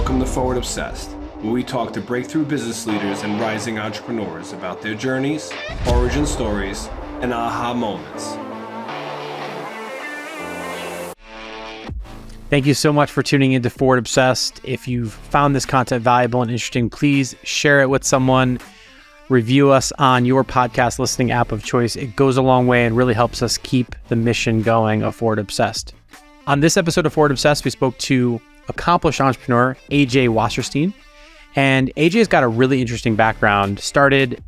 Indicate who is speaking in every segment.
Speaker 1: Welcome to Forward Obsessed, where we talk to breakthrough business leaders and rising entrepreneurs about their journeys, origin stories, and aha moments.
Speaker 2: Thank you so much for tuning into Forward Obsessed. If you've found this content valuable and interesting, please share it with someone. Review us on your podcast listening app of choice. It goes a long way and really helps us keep the mission going of Forward Obsessed. On this episode of Forward Obsessed, we spoke to accomplished entrepreneur A.J Wasserstein. And AJ's got a really interesting background. Started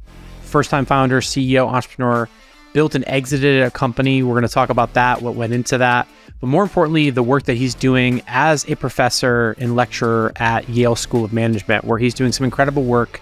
Speaker 2: first-time founder, CEO, entrepreneur, built and exited a company. We're going to talk about that, what went into that. But more importantly, the work that he's doing as a professor and lecturer at Yale School of Management, where he's doing some incredible work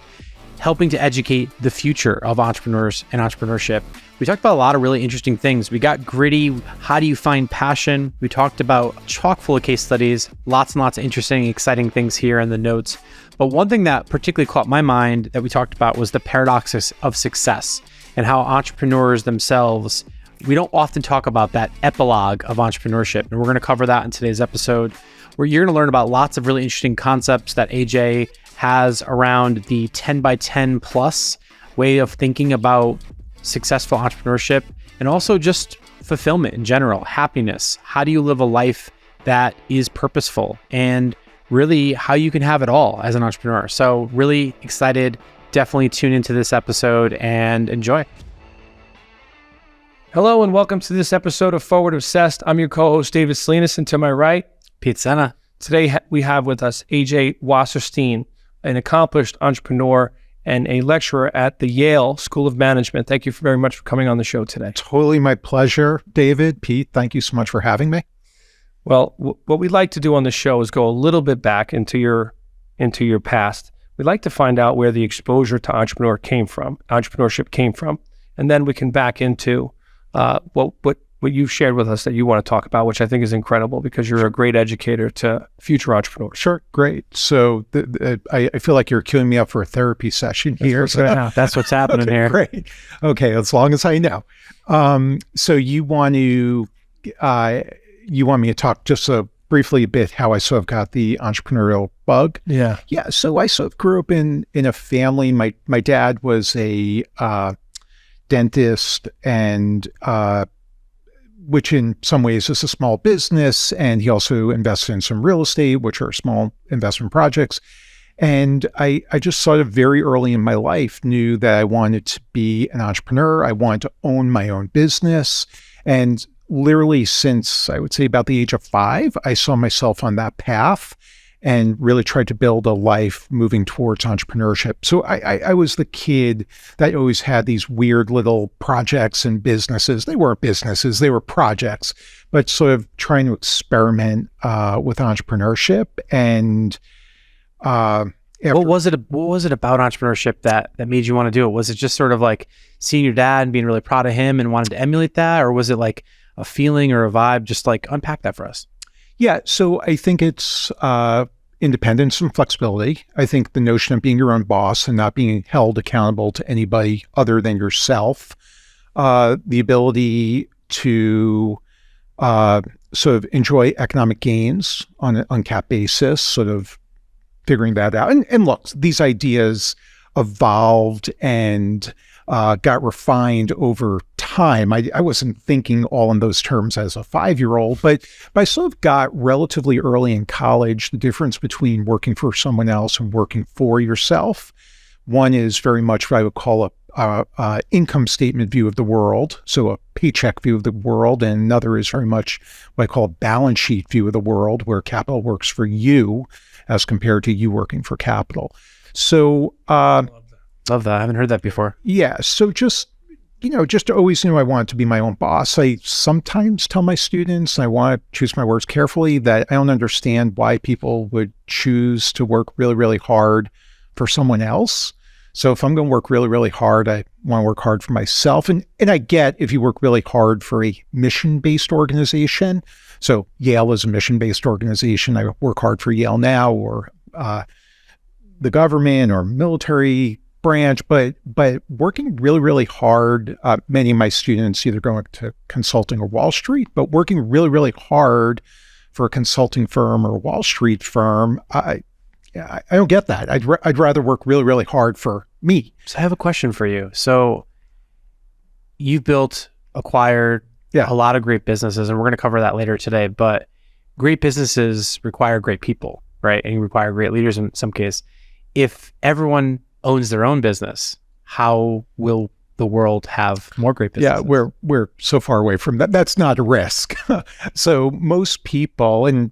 Speaker 2: helping to educate the future of entrepreneurs and entrepreneurship. We talked about a lot of really interesting things. We got gritty. How do you find passion? We talked about chock full of case studies, lots and lots of interesting, exciting things here in the notes. But one thing that particularly caught my mind that we talked about was the paradox of success and how entrepreneurs themselves, we don't often talk about that epilogue of entrepreneurship. And we're going to cover that in today's episode, where you're going to learn about lots of really interesting concepts that AJ has around the 10 by 10 plus way of thinking about successful entrepreneurship, and also just fulfillment in general, happiness. How do you live a life that is purposeful, and really how you can have it all as an entrepreneur? So really excited. Definitely tune into this episode and enjoy.
Speaker 3: Hello and welcome to this episode of Forward Obsessed. I'm your co-host David Salinas, and to my right,
Speaker 2: Pete Senna.
Speaker 3: Today we have with us A.J Wasserstein, an accomplished entrepreneur and a lecturer at the Yale School of Management. Thank you very much for coming on the show today.
Speaker 4: Totally my pleasure, David. Pete, thank you so much for having me.
Speaker 3: Well, what we'd like to do on the show is go a little bit back into your past. We'd like to find out where the exposure to entrepreneurship came from, and then we can back into what you've shared with us that you want to talk about, which I think is incredible because you're a great educator to future entrepreneurs.
Speaker 4: Sure, great. So I feel like you're queuing me up for a therapy session here.
Speaker 2: That's what's happening
Speaker 4: okay,
Speaker 2: here.
Speaker 4: Great. Okay, as long as I know. So you want me to talk just briefly a bit how I sort of got the entrepreneurial bug?
Speaker 3: Yeah.
Speaker 4: Yeah. So I sort of grew up in a family. My dad was a dentist, and which in some ways is a small business, and he also invested in some real estate, which are small investment projects. And I just sort of very early in my life knew that I wanted to be an entrepreneur. I wanted to own my own business. And literally since I would say about the age of 5, I saw myself on that path and really tried to build a life moving towards entrepreneurship. So I was the kid that always had these weird little projects and businesses. They weren't businesses, they were projects, but sort of trying to experiment with entrepreneurship. And
Speaker 2: what was it about entrepreneurship that made you want to do it? Was it just sort of like seeing your dad and being really proud of him and wanted to emulate that? Or was it like a feeling or a vibe? Just like unpack that for us.
Speaker 4: Yeah, so I think it's independence and flexibility. I think the notion of being your own boss and not being held accountable to anybody other than yourself, the ability to sort of enjoy economic gains on an uncapped basis, sort of figuring that out. And look, these ideas evolved and got refined over time. I wasn't thinking all in those terms as a 5-year-old, but I sort of got relatively early in college the difference between working for someone else and working for yourself. One is very much what I would call a income statement view of the world, so a paycheck view of the world, and another is very much what I call a balance sheet view of the world, where capital works for you as compared to you working for capital. So
Speaker 2: Love that. I haven't heard that before.
Speaker 4: Yeah. So just always knew I wanted to be my own boss. I sometimes tell my students, I want to choose my words carefully, that I don't understand why people would choose to work really, really hard for someone else. So if I'm going to work really, really hard, I want to work hard for myself. And I get if you work really hard for a mission-based organization. So Yale is a mission-based organization. I work hard for Yale now, or the government or military branch, but working really, really hard. Many of my students either going to consulting or Wall Street, but working really, really hard for a consulting firm or a Wall Street firm, I don't get that. I'd rather work really, really hard for me.
Speaker 2: So I have a question for you. So you've acquired a lot of great businesses, and we're going to cover that later today, but great businesses require great people, right? And require great leaders in some case. If everyone owns their own business, how will the world have more great businesses?
Speaker 4: Yeah, we're so far away from that. That's not a risk. So most people, and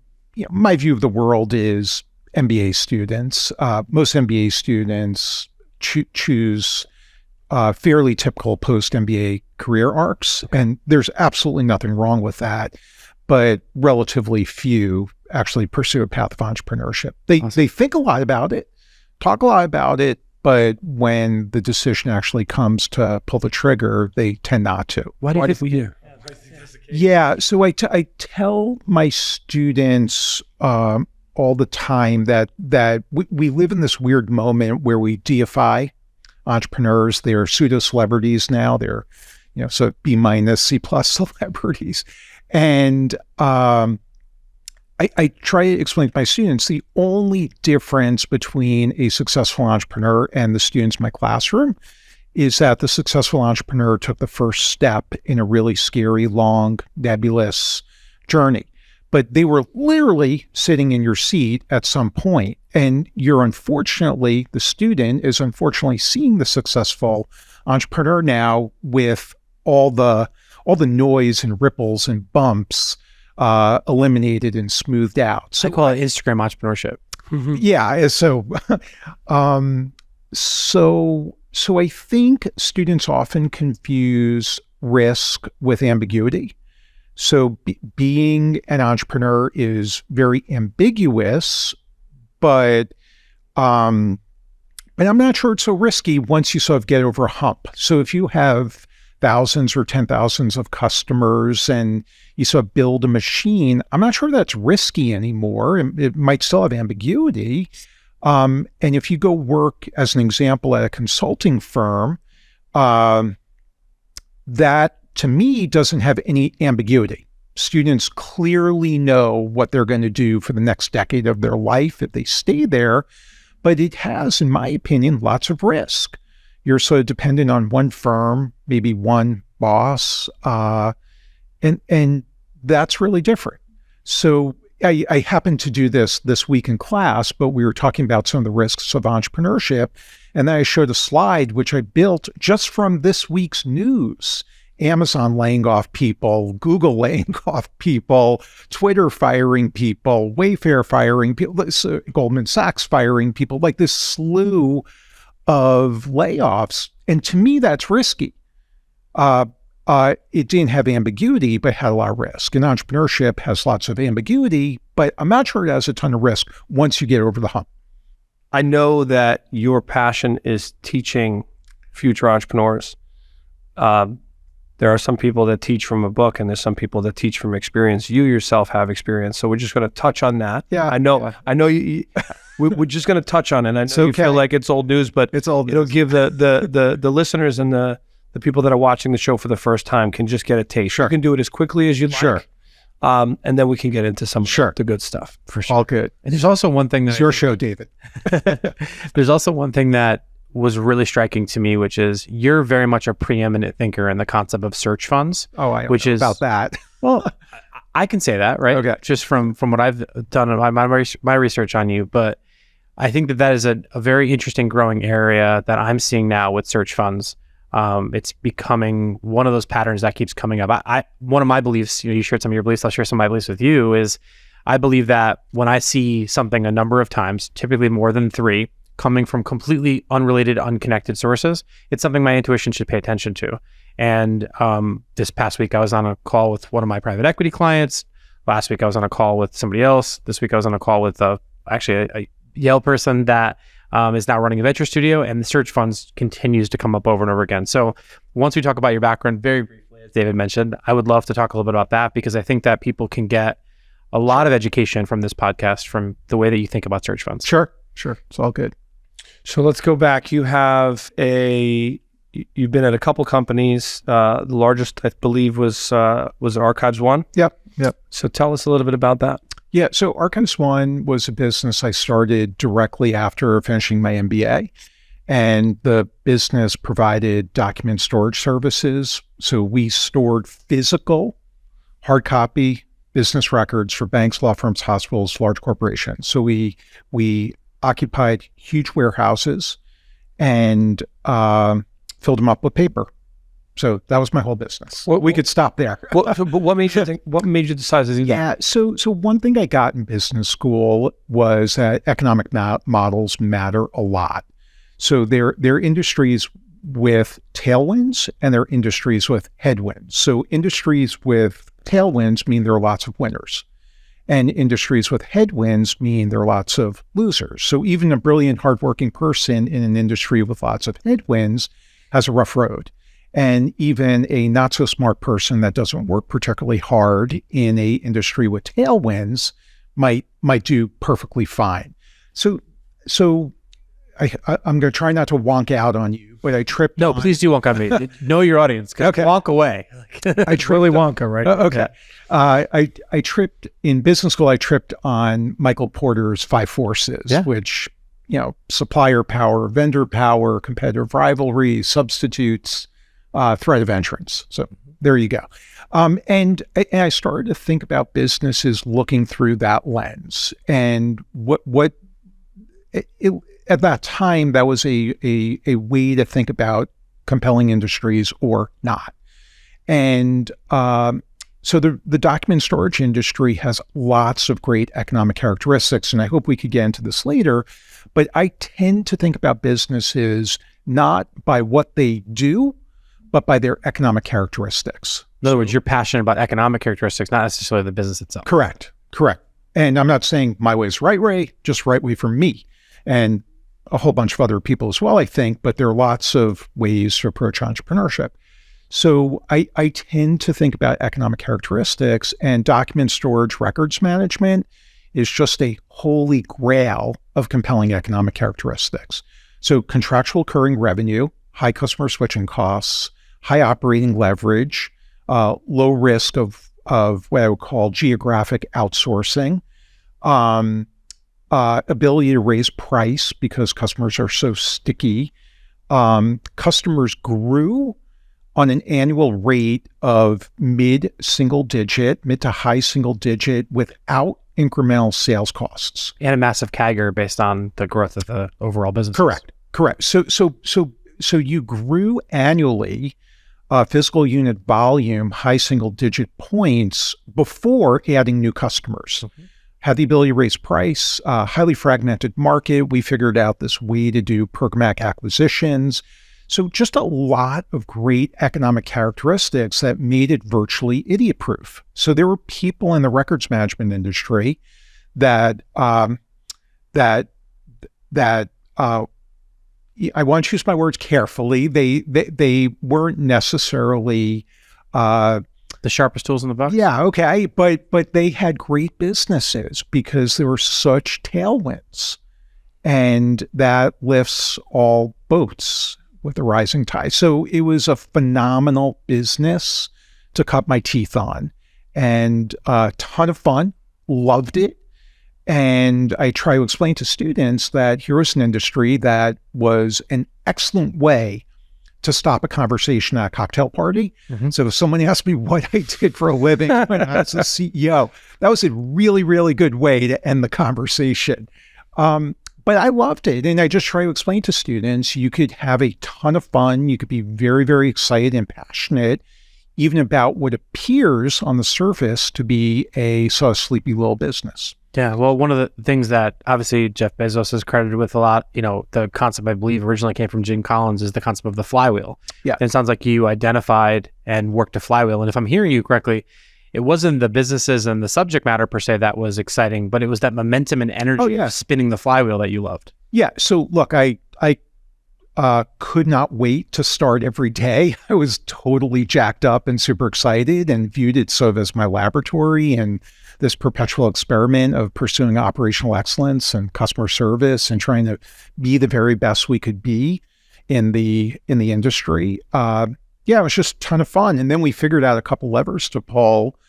Speaker 4: my view of the world is MBA students. Most MBA students choose fairly typical post-MBA career arcs, and there's absolutely nothing wrong with that. But relatively few actually pursue a path of entrepreneurship. They think a lot about it, talk a lot about it, but when the decision actually comes to pull the trigger, they tend not to.
Speaker 2: Why do we do?
Speaker 4: Yeah, so I tell my students all the time that we live in this weird moment where we deify entrepreneurs. They're pseudo celebrities now. They're so B-, C+ celebrities. And I try to explain to my students the only difference between a successful entrepreneur and the students in my classroom is that the successful entrepreneur took the first step in a really scary, long, nebulous journey. But they were literally sitting in your seat at some point. And the student is unfortunately seeing the successful entrepreneur now with all the noise and ripples and bumps eliminated and smoothed out.
Speaker 2: So I call it Instagram entrepreneurship.
Speaker 4: Yeah. So I think students often confuse risk with ambiguity. So being an entrepreneur is very ambiguous, but I'm not sure it's so risky once you sort of get over a hump. So if you have thousands or 10,000s of customers and you sort of build a machine, I'm not sure that's risky anymore. It might still have ambiguity. And if you go work, as an example, at a consulting firm, that to me doesn't have any ambiguity. Students clearly know what they're going to do for the next decade of their life if they stay there, but it has, in my opinion, lots of risk. You're sort of dependent on one firm, maybe one boss, and that's really different. So I happened to do this week in class, but we were talking about some of the risks of entrepreneurship, and then I showed a slide which I built just from this week's news. Amazon laying off people, Google laying off people, Twitter firing people, Wayfair firing people, Goldman Sachs firing people, like this slew of layoffs. And to me, that's risky. It didn't have ambiguity, but had a lot of risk. And entrepreneurship has lots of ambiguity, but I'm not sure it has a ton of risk once you get over the hump.
Speaker 3: I know that your passion is teaching future entrepreneurs. There are some people that teach from a book, and there's some people that teach from experience. You yourself have experience, so we're just going to touch on that.
Speaker 4: Yeah,
Speaker 3: I know. We're just going to touch on it. I know you feel like it's old news, but
Speaker 4: it's old news.
Speaker 3: It'll give the listeners and the people that are watching the show for the first time can just get a taste.
Speaker 4: Sure.
Speaker 3: You can do it as quickly as you like.
Speaker 4: Sure.
Speaker 3: And then we can get into some of the good stuff.
Speaker 2: For sure.
Speaker 4: All good.
Speaker 2: And there's also one thing
Speaker 4: it's your show, David.
Speaker 2: There's also one thing that was really striking to me, which is you're very much a preeminent thinker in the concept of search funds.
Speaker 4: Oh, I don't know about that.
Speaker 2: Well, I can say that, right?
Speaker 4: Okay.
Speaker 2: Just from what I've done in my research on you, but I think that is a very interesting growing area that I'm seeing now with search funds. It's becoming one of those patterns that keeps coming up. One of my beliefs, you shared some of your beliefs, I'll share some of my beliefs with you, is I believe that when I see something a number of times, typically more than 3, coming from completely unrelated, unconnected sources, it's something my intuition should pay attention to. And this past week, I was on a call with one of my private equity clients. Last week, I was on a call with somebody else. This week, I was on a call with actually a Yale person that is now running a venture studio, and the search funds continues to come up over and over again. So once we talk about your background, very briefly, as David mentioned, I would love to talk a little bit about that, because I think that people can get a lot of education from this podcast, from the way that you think about search funds.
Speaker 4: Sure. It's all good.
Speaker 3: So let's go back. You've been at a couple companies. The largest, I believe, was ArchivesOne.
Speaker 4: Yep.
Speaker 3: So tell us a little bit about that.
Speaker 4: Yeah, so ArchivesOne was a business I started directly after finishing my MBA. And the business provided document storage services. So we stored physical, hard copy business records for banks, law firms, hospitals, large corporations. So we occupied huge warehouses and filled them up with paper. So that was my whole business. We could stop there.
Speaker 3: But what made you think? What made you decide to do that?
Speaker 4: Yeah. So one thing I got in business school was that economic models matter a lot. So there are industries with tailwinds and there are industries with headwinds. So industries with tailwinds mean there are lots of winners, and industries with headwinds mean there are lots of losers. So even a brilliant, hardworking person in an industry with lots of headwinds has a rough road. And even a not so smart person that doesn't work particularly hard in a industry with tailwinds might do perfectly fine. So I'm going to try not to wonk out on you, but I tripped.
Speaker 2: No, please do wonk on me. Know your audience.
Speaker 4: Okay.
Speaker 2: Wonk away.
Speaker 4: I tripped
Speaker 3: Willy Wonka, right?
Speaker 4: Okay. I tripped in business school. I tripped on Michael Porter's 5 forces, which, supplier power, vendor power, competitive rivalry, substitutes, threat of entrance. So there you go. And I started to think about businesses looking through that lens, and at that time, that was a way to think about compelling industries or not. And so the document storage industry has lots of great economic characteristics, and I hope we could get into this later, but I tend to think about businesses not by what they do, but by their economic characteristics.
Speaker 2: In other words, you're passionate about economic characteristics, not necessarily the business itself.
Speaker 4: Correct. And I'm not saying my way is right way, just right way for me. And a whole bunch of other people as well, I think, but there are lots of ways to approach entrepreneurship. So I tend to think about economic characteristics, and document storage records management is just a holy grail of compelling economic characteristics. So contractual recurring revenue, high customer switching costs, high operating leverage, low risk of what I would call geographic outsourcing, ability to raise price because customers are so sticky. Customers grew on an annual rate of mid to high single digit without incremental sales costs.
Speaker 2: And a massive CAGR based on the growth of the overall business.
Speaker 4: Correct. So you grew annually physical unit volume, high single digit points before adding new customers. Mm-hmm. Had the ability to raise price, highly fragmented market. We figured out this way to do programmatic acquisitions. So just a lot of great economic characteristics that made it virtually idiot-proof. So there were people in the records management industry that I want to choose my words carefully. They weren't necessarily
Speaker 2: the sharpest tools in the box?
Speaker 4: Yeah, okay. But they had great businesses because there were such tailwinds. And that lifts all boats with the rising tide. So it was a phenomenal business to cut my teeth on. And a ton of fun, loved it. And I try to explain to students that here was an industry that was an excellent way to stop a conversation at a cocktail party. Mm-hmm. So if someone asked me what I did for a living when I was the CEO, that was a really, really good way to end the conversation. But I loved it. And I just try to explain to students, you could have a ton of fun. You could be very, very excited and passionate, even about what appears on the surface to be a sort of sleepy little business.
Speaker 2: Yeah, well, one of the things that obviously Jeff Bezos is credited with a lot, the concept I believe originally came from Jim Collins is the concept of the flywheel. Yeah. And it sounds like you identified and worked a flywheel. And if I'm hearing you correctly, it wasn't the businesses and the subject matter per se that was exciting, but it was that momentum and energy of spinning the flywheel that you loved. Yeah.
Speaker 4: So look, I could not wait to start every day. I was totally jacked up and super excited and viewed it sort of as my laboratory and this perpetual experiment of pursuing operational excellence and customer service and trying to be the very best we could be in the industry. It was just a ton of fun. And then we figured out a couple levers to pull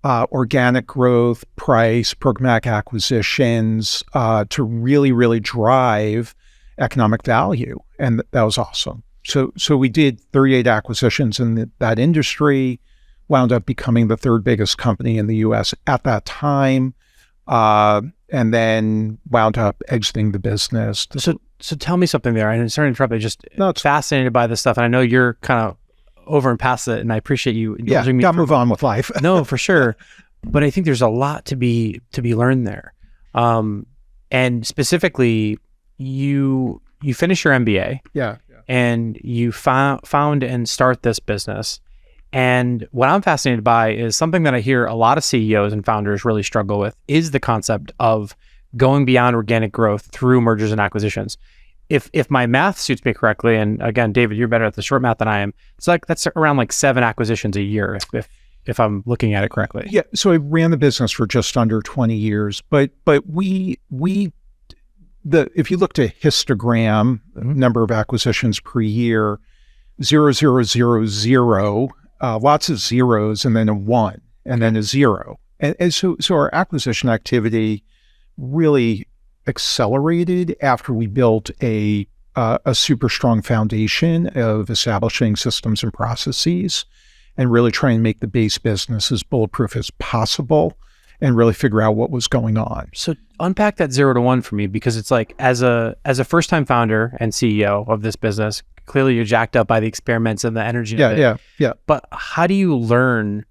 Speaker 4: organic growth, price, programmatic acquisitions to really, really drive economic value. And that was awesome. So we did 38 acquisitions in that industry, wound up becoming the third biggest company in the U.S. at that time, and then wound up exiting the business.
Speaker 2: So tell me something there. I'm sorry to interrupt. I'm just fascinated by this stuff. And I know you're kind of over and past it, and I appreciate you indulging me.
Speaker 4: Yeah, gotta move on with life.
Speaker 2: No, for sure. But I think there's a lot to be learned there. And specifically, you finish your MBA.
Speaker 4: Yeah.
Speaker 2: And you found and start this business. And what I'm fascinated by is something that I hear a lot of CEOs and founders really struggle with is the concept of going beyond organic growth through mergers and acquisitions. If my math suits me correctly, and again, David, you're better at the short math than I am, it's like that's around like 7 acquisitions a year if I'm looking at it correctly.
Speaker 4: Yeah. So I ran the business for just under 20 years, but if you looked at histogram, number of acquisitions per year, 0, 0, 0, 0, lots of zeros, and then a 1, and then a 0. And so our acquisition activity really accelerated after we built a super strong foundation of establishing systems and processes and really trying to make the base business as bulletproof as possible and really figure out what was going on.
Speaker 2: So unpack that 0 to 1 for me, because it's like as a first-time founder and CEO of this business, clearly you're jacked up by the experiments and the energy of it. Yeah. But how do you learn,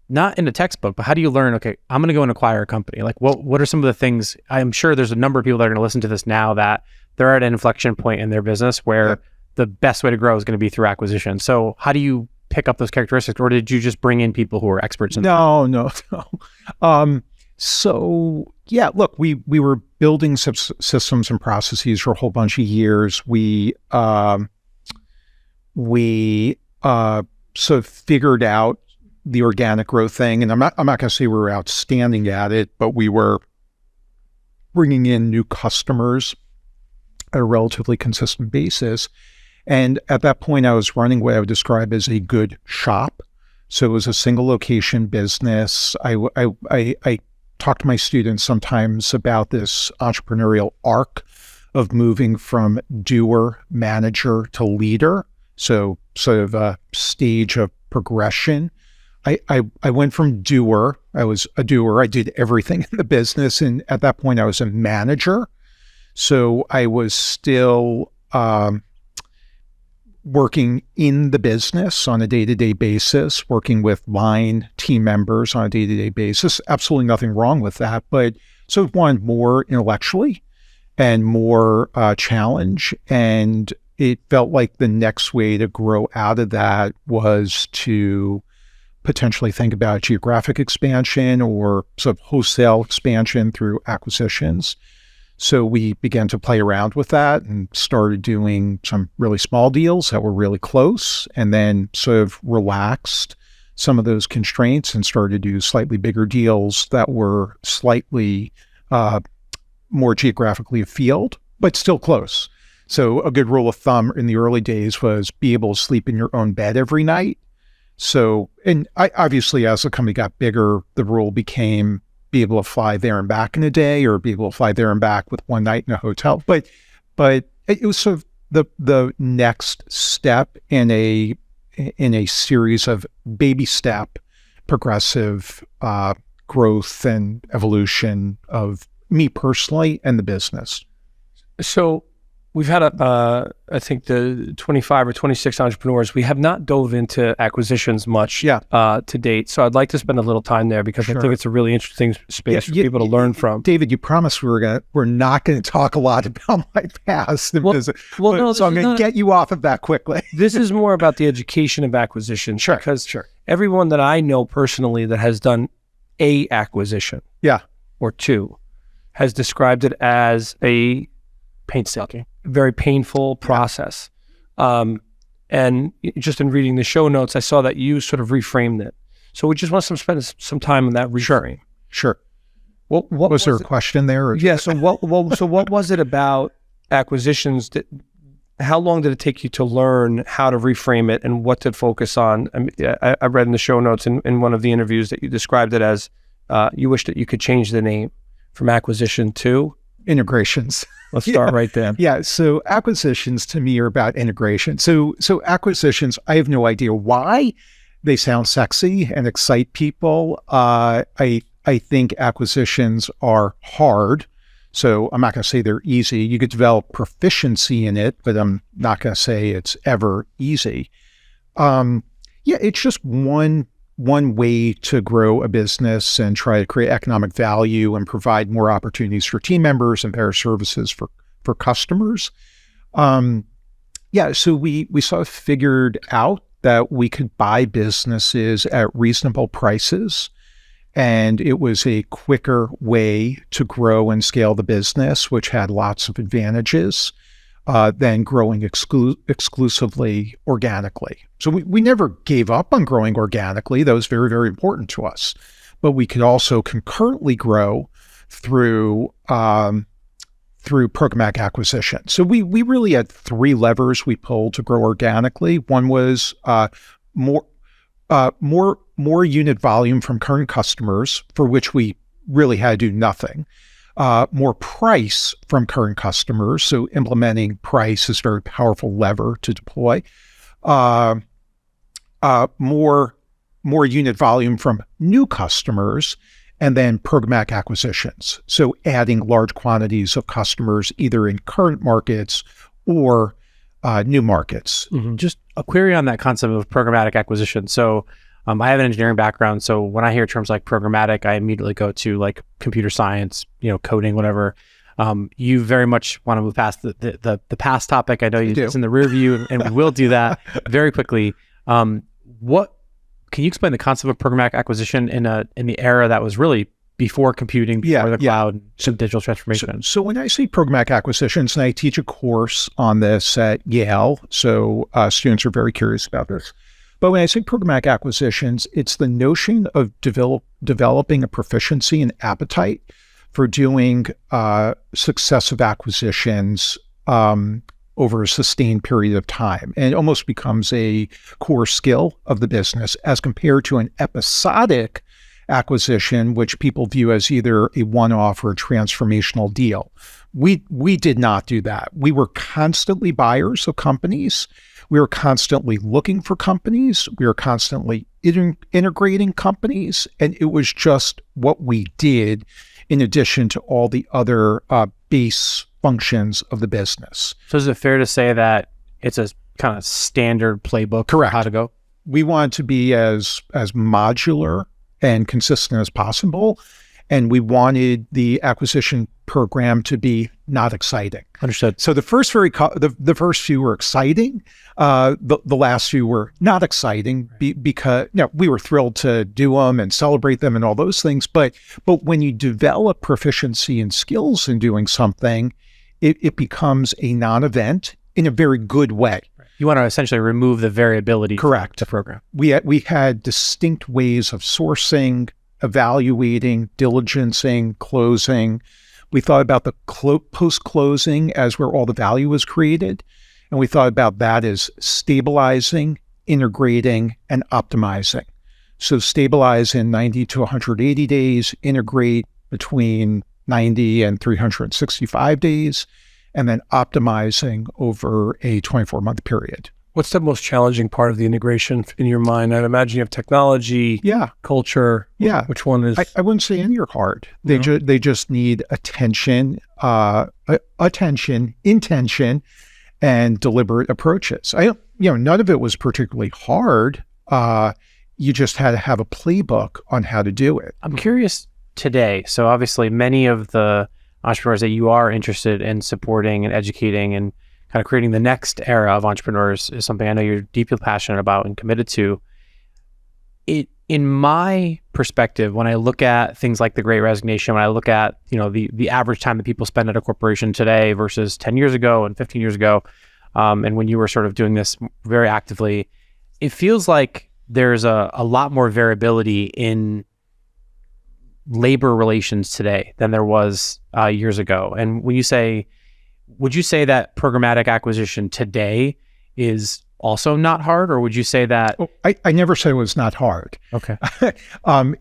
Speaker 2: not in a textbook, but how do you learn, okay, I'm going to go and acquire a company? Like what are some of the things? I'm sure there's a number of people that are going to listen to this now that they're at an inflection point in their business where the best way to grow is going to be through acquisition. So how do you pick up those characteristics, or did you just bring in people who are experts in
Speaker 4: No. So yeah, look, we were building systems and processes for a whole bunch of years. We sort of figured out the organic growth thing, and I'm not going to say we were outstanding at it, but we were bringing in new customers at a relatively consistent basis. And at that point, I was running what I would describe as a good shop. So it was a single location business. I talk to my students sometimes about this entrepreneurial arc of moving from doer, manager to leader. So sort of a stage of progression. I went from doer. I was a doer. I did everything in the business. And at that point, I was a manager. So I was still working in the business on a day-to-day basis, working with line team members on a day-to-day basis. Absolutely nothing wrong with that, but so wanted more intellectually and more challenge. And it felt like the next way to grow out of that was to potentially think about geographic expansion or sort of wholesale expansion through acquisitions. So we began to play around with that and started doing some really small deals that were really close, and then sort of relaxed some of those constraints and started to do slightly bigger deals that were slightly more geographically afield, but still close. So a good rule of thumb in the early days was be able to sleep in your own bed every night. So, and obviously as the company got bigger, the rule became be able to fly there and back in a day, or be able to fly there and back with one night in a hotel. But it was sort of the next step in a series of baby step progressive growth and evolution of me personally and the business.
Speaker 3: So we've had I think the 25 or 26 entrepreneurs. We have not dove into acquisitions much to date. So I'd like to spend a little time there because I think it's a really interesting space for people to learn from.
Speaker 4: David, you promised we're not going to talk a lot about my past. So I'm going to get you off of that quickly.
Speaker 3: This is more about the education of acquisition. Because everyone that I know personally that has done a acquisition or two has described it as a painstaking, very painful process. And just in reading the show notes, I saw that you sort of reframed it. So we just want to spend some time on that reframe.
Speaker 4: Sure. What was there a question there?
Speaker 3: Yeah. So what was it about acquisitions how long did it take you to learn how to reframe it and what to focus on? I mean, I read in the show notes in one of the interviews that you described it as you wish that you could change the name from acquisition to
Speaker 4: integrations.
Speaker 3: Let's start right there.
Speaker 4: Yeah. So acquisitions to me are about integration. So acquisitions, I have no idea why they sound sexy and excite people. I think acquisitions are hard. So I'm not going to say they're easy. You could develop proficiency in it, but I'm not going to say it's ever easy. It's just one way to grow a business and try to create economic value and provide more opportunities for team members and better services for customers. So we sort of figured out that we could buy businesses at reasonable prices, and it was a quicker way to grow and scale the business, which had lots of advantages than growing exclusively organically. So we never gave up on growing organically. That was very, very important to us. But we could also concurrently grow through programmatic acquisition. So we really had three levers we pulled to grow organically. One was more unit volume from current customers, for which we really had to do nothing. More price from current customers. So implementing price is a very powerful lever to deploy. More unit volume from new customers, and then programmatic acquisitions. So adding large quantities of customers either in current markets or new markets.
Speaker 2: Mm-hmm. Just a query on that concept of programmatic acquisition. So I have an engineering background. So when I hear terms like programmatic, I immediately go to like computer science, coding, whatever. You very much want to move past the past topic. I know it's in the rear view, and we will do that very quickly. Can you explain the concept of programmatic acquisition in the era that was really before computing, before the cloud, some digital transformation?
Speaker 4: So when I say programmatic acquisitions, and I teach a course on this at Yale, so students are very curious about this. But when I say programmatic acquisitions, it's the notion of developing a proficiency and appetite for doing successive acquisitions over a sustained period of time. And it almost becomes a core skill of the business as compared to an episodic acquisition, which people view as either a one-off or a transformational deal. We did not do that. We were constantly buyers of companies. We were constantly looking for companies. We were constantly integrating companies. And it was just what we did in addition to all the other base functions of the business.
Speaker 2: So is it fair to say that it's a kind of standard playbook for how to go?
Speaker 4: We wanted to be as modular and consistent as possible. And we wanted the acquisition program to be not exciting.
Speaker 2: Understood.
Speaker 4: So the first few were exciting. The last few were not exciting because we were thrilled to do them and celebrate them and all those things. But when you develop proficiency and skills in doing something, it becomes a non-event in a very good way.
Speaker 2: You want to essentially remove the variability.
Speaker 4: Correct.
Speaker 2: From the program.
Speaker 4: We had distinct ways of sourcing, evaluating, diligencing, closing. We thought about the post-closing as where all the value was created. And we thought about that as stabilizing, integrating, and optimizing. So stabilize in 90 to 180 days, integrate between 90 and 365 days, and then optimizing over a 24-month period.
Speaker 3: What's the most challenging part of the integration in your mind? I'd imagine you have technology, culture.
Speaker 4: Yeah.
Speaker 3: Which one is?
Speaker 4: I wouldn't say any are hard. They just need attention, intention, and deliberate approaches. None of it was particularly hard. You just had to have a playbook on how to do it.
Speaker 2: I'm curious today. So obviously many of the entrepreneurs that you are interested in supporting and educating and kind of creating the next era of entrepreneurs is something I know you're deeply passionate about and committed to. In my perspective, when I look at things like the Great Resignation, when I look at the average time that people spend at a corporation today versus 10 years ago and 15 years ago, and when you were sort of doing this very actively, it feels like there's a lot more variability in labor relations today than there was years ago. And when you say would you say that programmatic acquisition today is also not hard, or would you say that?
Speaker 4: Oh, I never said it was not hard.
Speaker 2: Okay.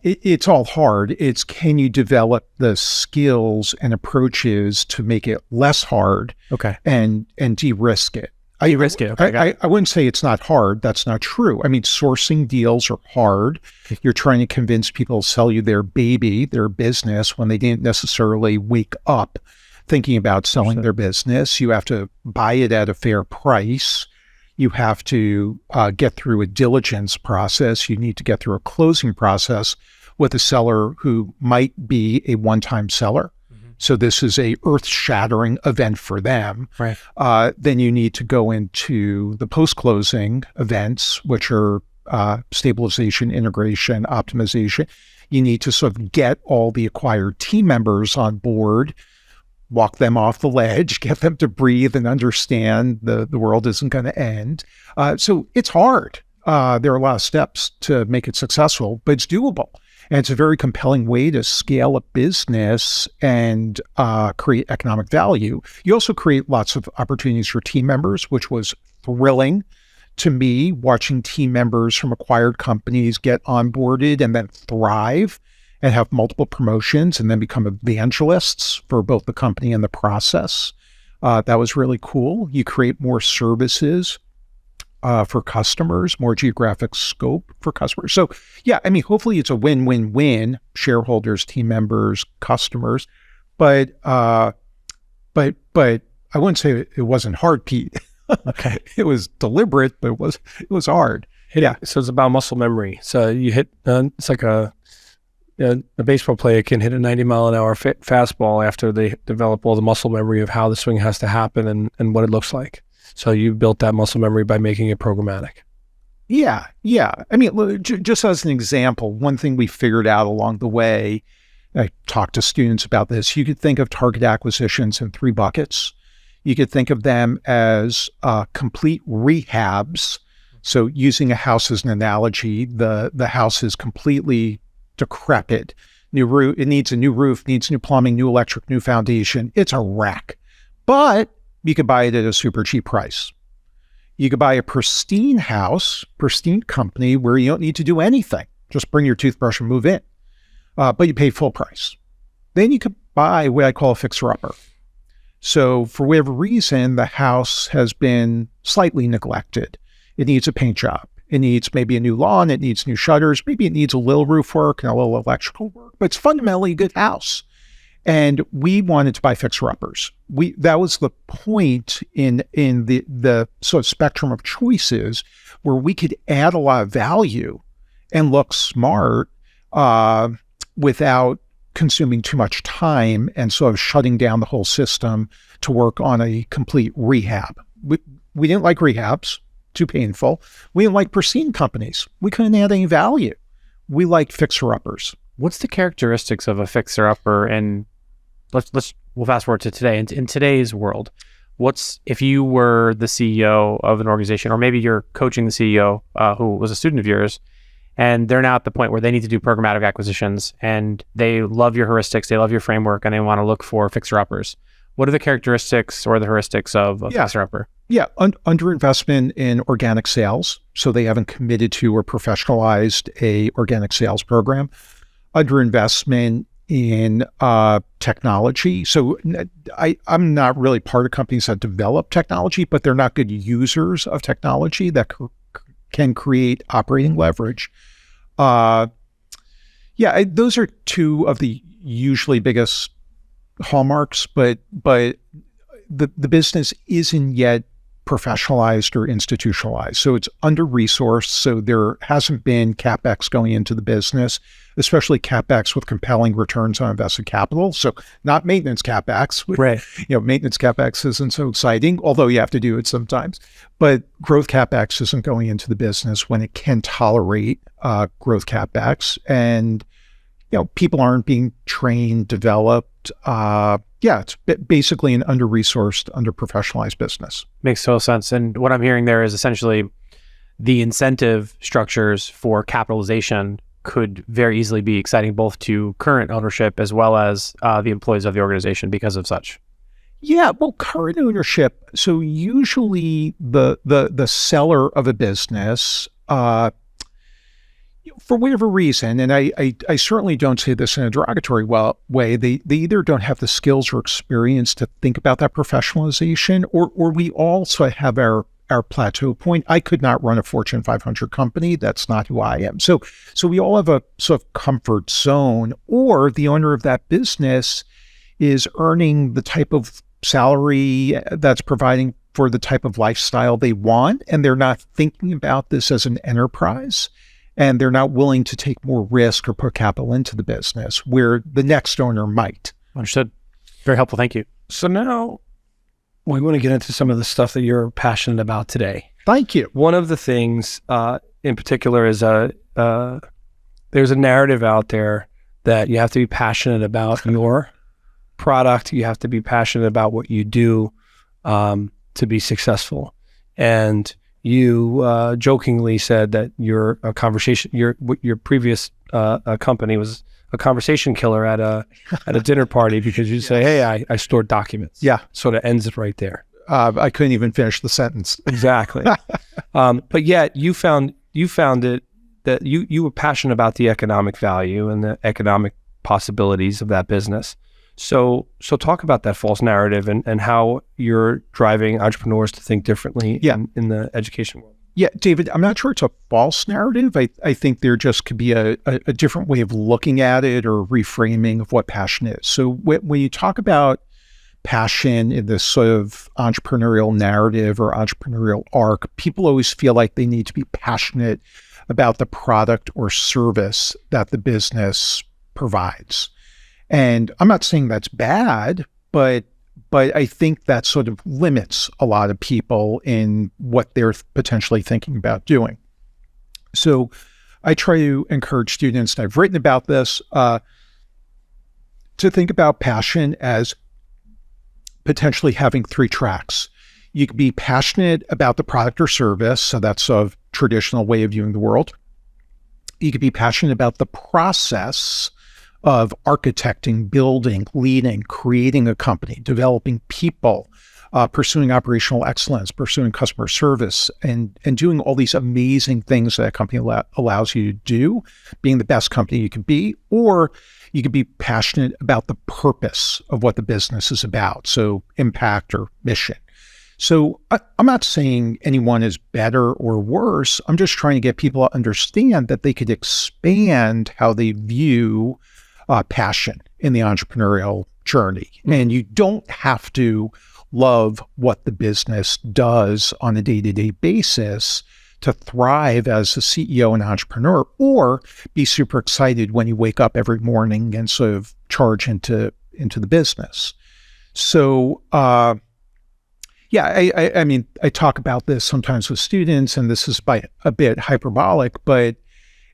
Speaker 4: It's all hard. It's can you develop the skills and approaches to make it less hard
Speaker 2: Okay.
Speaker 4: and de-risk it.
Speaker 2: De-risk it. Okay.
Speaker 4: I wouldn't say it's not hard. That's not true. I mean, sourcing deals are hard. You're trying to convince people to sell you their baby, their business, when they didn't necessarily wake up thinking about selling their business. You have to buy it at a fair price. You have to get through a diligence process. You need to get through a closing process with a seller who might be a one-time seller. So this is a earth-shattering event for them.
Speaker 2: Right.
Speaker 4: Then you need to go into the post-closing events, which are stabilization, integration, optimization. You need to sort of get all the acquired team members on board, walk them off the ledge, get them to breathe and understand the world isn't going to end. So it's hard. There are a lot of steps to make it successful, but it's doable. And it's a very compelling way to scale a business and create economic value. You also create lots of opportunities for team members, which was thrilling to me, watching team members from acquired companies get onboarded and then thrive and have multiple promotions and then become evangelists for both the company and the process. That was really cool. You create more services for customers, more geographic scope for customers. So yeah, I mean, hopefully it's a win-win-win, shareholders, team members, customers, but I wouldn't say it wasn't hard, Pete.
Speaker 2: Okay.
Speaker 4: It was deliberate, but it was hard.
Speaker 3: Yeah. So it's about muscle memory. So you hit, it's like a baseball player can hit a 90-mile-an-hour fastball after they develop all the muscle memory of how the swing has to happen and what it looks like. So you built that muscle memory by making it programmatic.
Speaker 4: Yeah. I mean, just as an example, one thing we figured out along the way, I talked to students about this, you could think of target acquisitions in 3 buckets. You could think of them as complete rehabs. So using a house as an analogy, the house is completely decrepit. New roof, it needs a new roof, needs new plumbing, new electric, new foundation. It's a wreck. But you could buy it at a super cheap price. You could buy a pristine house, pristine company where you don't need to do anything. Just bring your toothbrush and move in. But you pay full price. Then you could buy what I call a fixer-upper. So for whatever reason, the house has been slightly neglected. It needs a paint job. It needs maybe a new lawn. It needs new shutters. Maybe it needs a little roof work and a little electrical work, but it's fundamentally a good house. And we wanted to buy fixer-uppers. That was the point in the sort of spectrum of choices where we could add a lot of value and look smart without consuming too much time and sort of shutting down the whole system to work on a complete rehab. We didn't like rehabs, too painful. We didn't like pristine companies. We couldn't add any value. We liked fixer-uppers.
Speaker 2: What's the characteristics of a fixer-upper? And we'll fast forward to today. In today's world, if you were the CEO of an organization, or maybe you're coaching the CEO who was a student of yours, and they're now at the point where they need to do programmatic acquisitions, and they love your heuristics, they love your framework, and they want to look for fixer-uppers. What are the characteristics or the heuristics of a fixer-upper?
Speaker 4: Yeah, underinvestment in organic sales. So they haven't committed to or professionalized a organic sales program. Underinvestment in technology. So I'm not really part of companies that develop technology, but they're not good users of technology that can create operating leverage. Those are 2 of the usually biggest hallmarks, but the business isn't yet professionalized or institutionalized. So it's under-resourced. So there hasn't been CapEx going into the business, especially CapEx with compelling returns on invested capital. So not maintenance CapEx.
Speaker 2: Right.
Speaker 4: Maintenance CapEx isn't so exciting, although you have to do it sometimes. But growth CapEx isn't going into the business when it can tolerate growth CapEx. And people aren't being trained, developed. It's basically an under-resourced, under-professionalized business.
Speaker 2: Makes total sense. And what I'm hearing there is essentially the incentive structures for capitalization could very easily be exciting both to current ownership as well as the employees of the organization because of such.
Speaker 4: Yeah, well, current ownership. So usually the seller of a business, for whatever reason, and I certainly don't say this in a derogatory way, they either don't have the skills or experience to think about that professionalization, or we also have our plateau point. I could not run a Fortune 500 company. That's not who I am. So we all have a sort of comfort zone, or the owner of that business is earning the type of salary that's providing for the type of lifestyle they want, and they're not thinking about this as an enterprise, and they're not willing to take more risk or put capital into the business where the next owner might.
Speaker 2: Understood. Very helpful. Thank you.
Speaker 3: So now we want to get into some of the stuff that you're passionate about today.
Speaker 4: Thank you.
Speaker 3: One of the things in particular is there's a narrative out there that you have to be passionate about your product. You have to be passionate about what you do to be successful. And you jokingly said that your previous company was a conversation killer at a dinner party because you say, "Hey, I stored documents."
Speaker 4: Yeah,
Speaker 3: sort of ends it right there.
Speaker 4: I couldn't even finish the sentence.
Speaker 3: Exactly. But yet you found it that you were passionate about the economic value and the economic possibilities of that business. So talk about that false narrative and how you're driving entrepreneurs to think differently in the education world.
Speaker 4: Yeah, David, I'm not sure it's a false narrative. I think there just could be a different way of looking at it or reframing of what passion is. So when you talk about passion in this sort of entrepreneurial narrative or entrepreneurial arc, people always feel like they need to be passionate about the product or service that the business provides. And I'm not saying that's bad, but I think that sort of limits a lot of people in what they're potentially thinking about doing. So I try to encourage students, and I've written about this, to think about passion as potentially having three tracks. You could be passionate about the product or service, so that's a traditional way of viewing the world. You could be passionate about the process of architecting, building, leading, creating a company, developing people, pursuing operational excellence, pursuing customer service, and doing all these amazing things that a company allows you to do, being the best company you can be. Or you could be passionate about the purpose of what the business is about, so impact or mission. So I'm not saying anyone is better or worse. I'm just trying to get people to understand that they could expand how they view passion in the entrepreneurial journey. And you don't have to love what the business does on a day-to-day basis to thrive as a CEO and entrepreneur, or be super excited when you wake up every morning and sort of charge into the business. So, I mean, I talk about this sometimes with students, and this is by a bit hyperbolic, but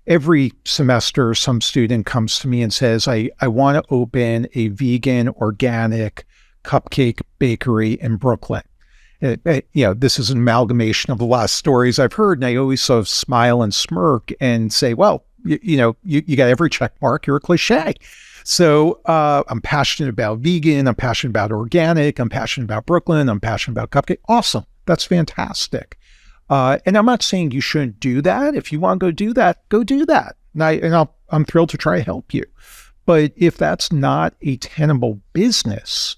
Speaker 4: every semester, some student comes to me and says, I want to open a vegan, organic cupcake bakery in Brooklyn. This is an amalgamation of the last stories I've heard, and I always sort of smile and smirk and say, well, you got every check mark, you're a cliche. So I'm passionate about vegan, I'm passionate about organic, I'm passionate about Brooklyn, I'm passionate about cupcake. Awesome. That's fantastic. And I'm not saying you shouldn't do that. If you want to go do that. And I'm thrilled to try to help you. But if that's not a tenable business,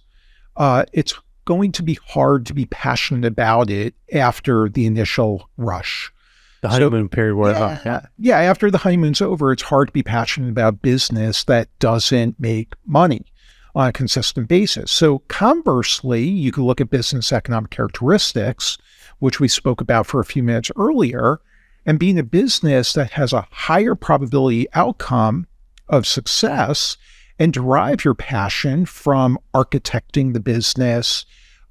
Speaker 4: it's going to be hard to be passionate about it after the initial rush.
Speaker 2: The honeymoon period wore off.
Speaker 4: Yeah, after the honeymoon's over, it's hard to be passionate about business that doesn't make money on a consistent basis. So conversely, you could look at business economic characteristics, which we spoke about for a few minutes earlier, and being a business that has a higher probability outcome of success, and derive your passion from architecting the business,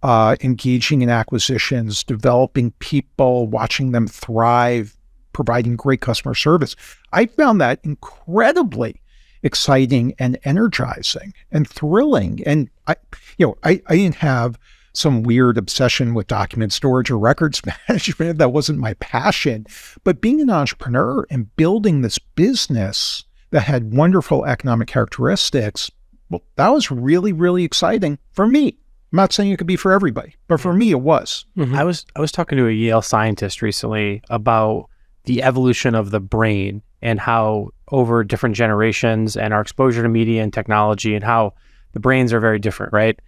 Speaker 4: engaging in acquisitions, developing people, watching them thrive, providing great customer service. I found that incredibly exciting and energizing and thrilling. And I didn't have some weird obsession with document storage or records management. That wasn't my passion. But being an entrepreneur and building this business that had wonderful economic characteristics, well, that was really, really exciting for me. I'm not saying it could be for everybody, but for me, it was.
Speaker 2: I was talking to a Yale scientist recently about the evolution of the brain and how over different generations and our exposure to media and technology and how the brains are very different, right?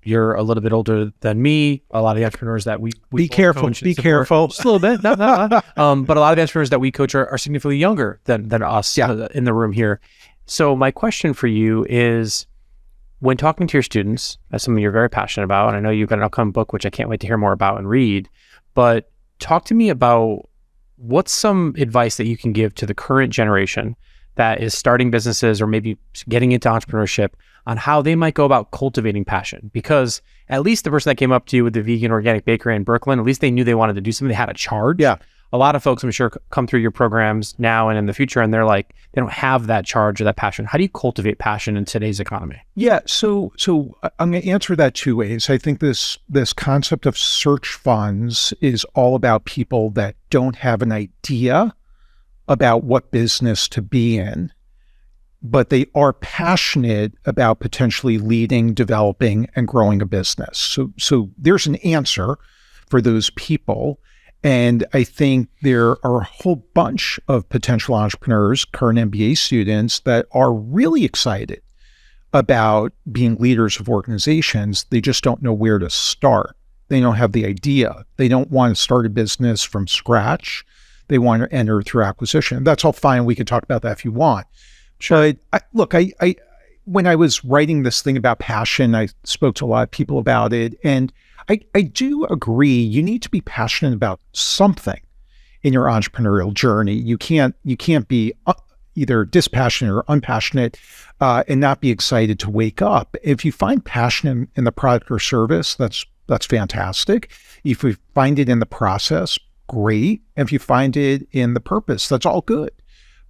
Speaker 2: You're a little bit older than me. A lot of the entrepreneurs that we
Speaker 4: Be
Speaker 2: both
Speaker 4: careful.
Speaker 2: coach and
Speaker 4: Be
Speaker 2: support-
Speaker 4: careful.
Speaker 2: Just a little bit. No. But a lot of the entrepreneurs that we coach are significantly younger than us in the room here. So my question for you is, when talking to your students, that's something you're very passionate about, and I know you've got an upcoming book, which I can't wait to hear more about and read, but talk to me about what's some advice that you can give to the current generation that is starting businesses or maybe getting into entrepreneurship on how they might go about cultivating passion. Because at least the person that came up to you with the vegan organic bakery in Brooklyn, at least they knew they wanted to do something. They had a charge.
Speaker 4: Yeah.
Speaker 2: A lot of folks, I'm sure, come through your programs now and in the future, and they're like, they don't have that charge or that passion. How do you cultivate passion in today's economy?
Speaker 4: Yeah, so I'm going to answer that two ways. I think this concept of search funds is all about people that don't have an idea about what business to be in, but they are passionate about potentially leading, developing, and growing a business. So there's an answer for those people. And I think there are a whole bunch of potential entrepreneurs, current MBA students, that are really excited about being leaders of organizations. They just don't know where to start. They don't have the idea. They don't want to start a business from scratch. They want to enter through acquisition. That's all fine. We can talk about that if you want. But I when I was writing this thing about passion, I spoke to a lot of people about it, and I do agree you need to be passionate about something in your entrepreneurial journey. You can't be either dispassionate or unpassionate and not be excited to wake up. If you find passion in the product or service, that's fantastic. If you find it in the process, great. If you find it in the purpose, that's all good.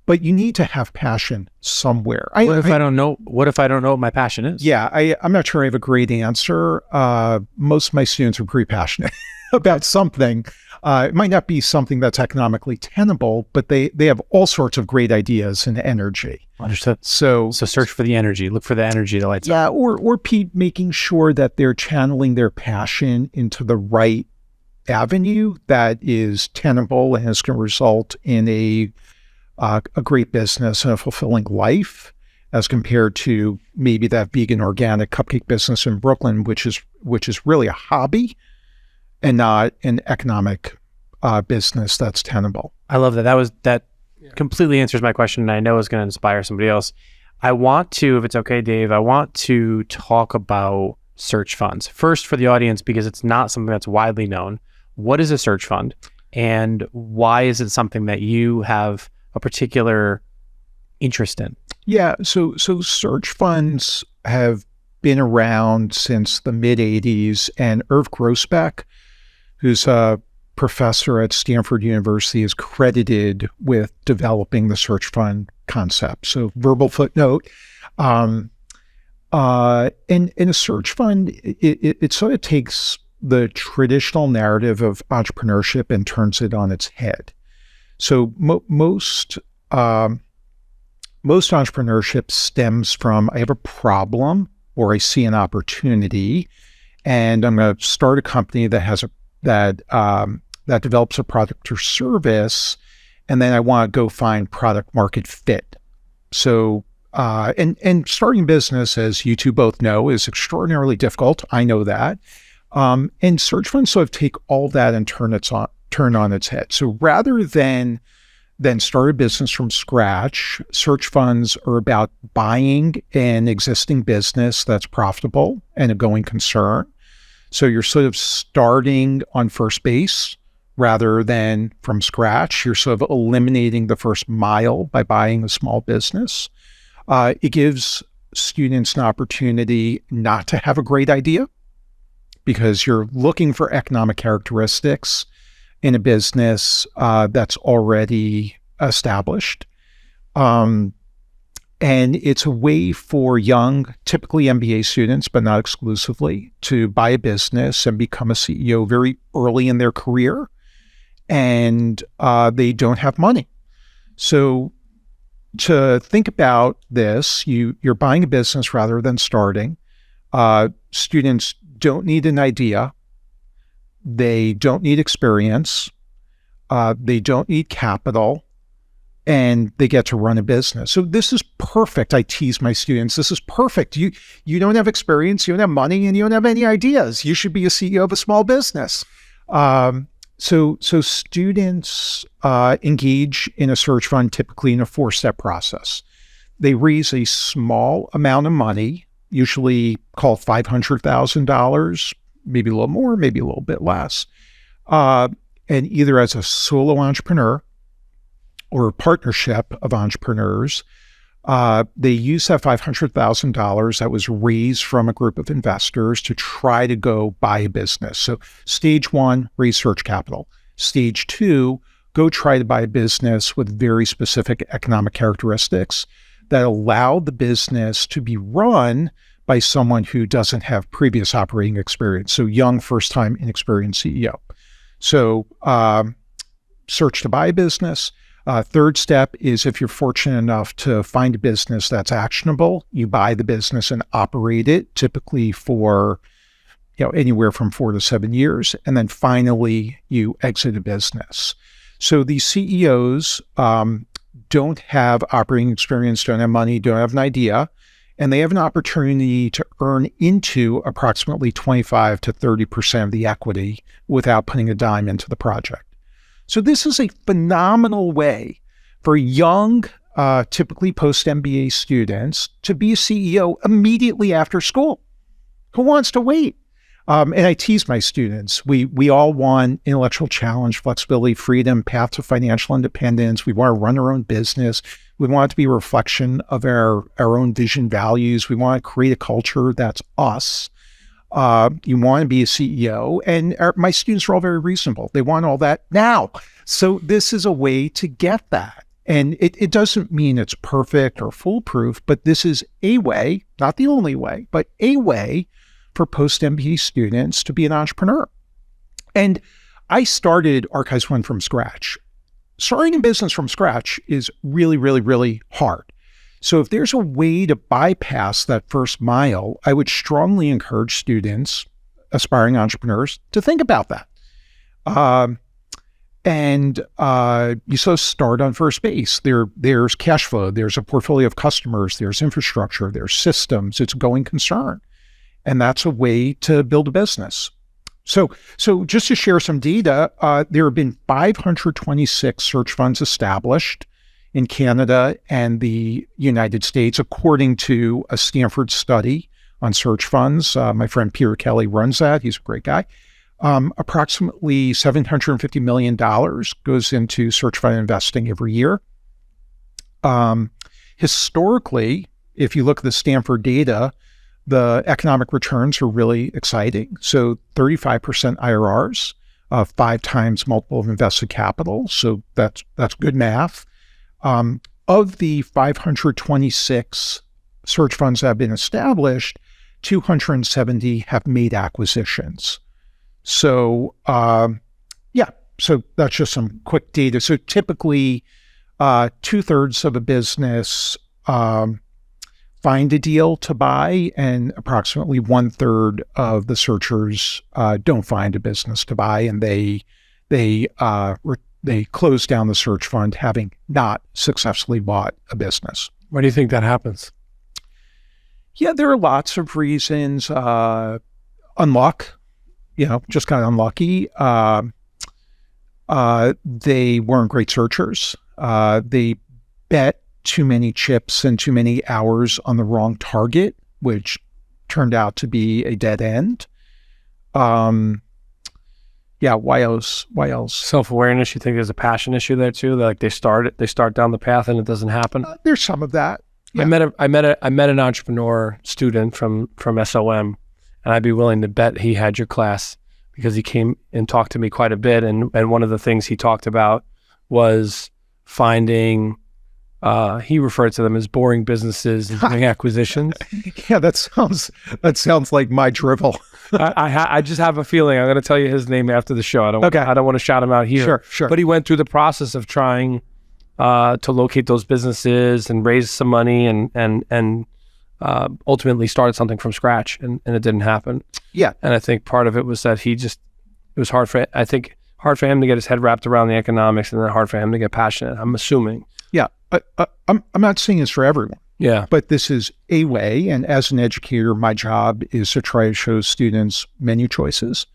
Speaker 4: But you need to have passion somewhere.
Speaker 2: What if I don't know what my passion is?
Speaker 4: Yeah, I'm not sure I have a great answer. Most of my students are pretty passionate about something. It might not be something that's economically tenable, but they have all sorts of great ideas and energy.
Speaker 2: Understood.
Speaker 4: So
Speaker 2: search for the energy. Look for the energy that lights up.
Speaker 4: Yeah, or making sure that they're channeling their passion into the right avenue that is tenable and is going to result in a great business and a fulfilling life, as compared to maybe that vegan organic cupcake business in Brooklyn, which is really a hobby and not an economic business that's tenable.
Speaker 2: I love that. That completely answers my question, and I know is going to inspire somebody else. I want to, if it's okay, Dave, I want to talk about search funds first for the audience, because it's not something that's widely known. What is a search fund, and why is it something that you have a particular interest in? Yeah,
Speaker 4: so search funds have been around since the mid-'80s, and Irv Grousbeck, who's a professor at Stanford University, is credited with developing the search fund concept. So verbal footnote. And a search fund, it sort of takes the traditional narrative of entrepreneurship and turns it on its head. So most entrepreneurship stems from, I have a problem or I see an opportunity, and I'm going to start a company that that develops a product or service, and then I want to go find product market fit. So and starting business, as you two both know, is extraordinarily difficult. I know that. And search funds sort of take all that and turn on its head. So rather than start a business from scratch, search funds are about buying an existing business that's profitable and a going concern. So you're sort of starting on first base rather than from scratch. You're sort of eliminating the first mile by buying a small business. It gives students an opportunity not to have a great idea, because you're looking for economic characteristics in a business that's already established. And it's a way for young, typically MBA students, but not exclusively, to buy a business and become a CEO very early in their career, and they don't have money. So to think about this, you're buying a business rather than starting. Students don't need an idea. They don't need experience. They don't need capital. And they get to run a business. So this is perfect. I tease my students. This is perfect. You don't have experience, you don't have money, and you don't have any ideas. You should be a CEO of a small business. So students engage in a search fund typically in a 4-step process. They raise a small amount of money, usually called $500,000, maybe a little more, maybe a little bit less, and either as a solo entrepreneur or a partnership of entrepreneurs. They use that $500,000 that was raised from a group of investors to try to go buy a business. So stage 1, raise search capital. Stage 2, go try to buy a business with very specific economic characteristics that allow the business to be run by someone who doesn't have previous operating experience. So young, first-time, inexperienced CEO. So search to buy a business. Third step is if you're fortunate enough to find a business that's actionable, you buy the business and operate it, typically for anywhere from 4 to 7 years. And then finally, you exit a business. So these CEOs don't have operating experience, don't have money, don't have an idea, and they have an opportunity to earn into approximately 25 to 30% of the equity without putting a dime into the project. So this is a phenomenal way for young, typically post-MBA students to be a CEO immediately after school. Who wants to wait? And I tease my students. We all want intellectual challenge, flexibility, freedom, path to financial independence. We want to run our own business. We want it to be a reflection of our own vision, values. We want to create a culture that's us. You want to be a CEO, and my students are all very reasonable. They want all that now. So this is a way to get that. And it doesn't mean it's perfect or foolproof, but this is a way, not the only way, but a way for post-MBA students to be an entrepreneur. And I started ArchivesOne from scratch. Starting a business from scratch is really, really, really hard. So if there's a way to bypass that first mile, I would strongly encourage students, aspiring entrepreneurs, to think about that. You sort of start on first base. There's cash flow, there's a portfolio of customers, there's infrastructure, there's systems, it's a going concern. And that's a way to build a business. So just to share some data, there have been 526 search funds established in Canada and the United States, according to a Stanford study on search funds. My friend Peter Kelly runs that. He's a great guy. Approximately $750 million goes into search fund investing every year. Historically, if you look at the Stanford data, the economic returns are really exciting. So 35% IRRs, 5 times multiple of invested capital. So that's good math. Of the 526 search funds that have been established, 270 have made acquisitions. So, so that's just some quick data. So typically, 2/3 of a business find a deal to buy, and approximately 1/3 of the searchers don't find a business to buy, and they close down the search fund having not successfully bought a business.
Speaker 3: Why do you think that happens?
Speaker 4: Yeah, there are lots of reasons. Unluck, just kind of unlucky. They weren't great searchers. They bet too many chips and too many hours on the wrong target, which turned out to be a dead end. Yeah, why else?
Speaker 3: Self-awareness. You think there's a passion issue there too? Like they start down the path and it doesn't happen.
Speaker 4: There's some of that. Yeah.
Speaker 3: I met an entrepreneur student from SOM, and I'd be willing to bet he had your class because he came and talked to me quite a bit. And one of the things he talked about was finding, he referred to them as boring businesses and doing acquisitions.
Speaker 4: Yeah, that sounds like my drivel.
Speaker 3: I just have a feeling. I'm going to tell you his name after the show. I don't want to shout him out here.
Speaker 4: Sure.
Speaker 3: But he went through the process of trying to locate those businesses and raise some money and ultimately started something from scratch, and it didn't happen.
Speaker 4: Yeah.
Speaker 3: And I think part of it was that it was hard for him to get his head wrapped around the economics, and then hard for him to get passionate, I'm assuming.
Speaker 4: Yeah. I'm not saying this for everyone.
Speaker 3: Yeah.
Speaker 4: But this is a way, and as an educator, my job is to try to show students menu choices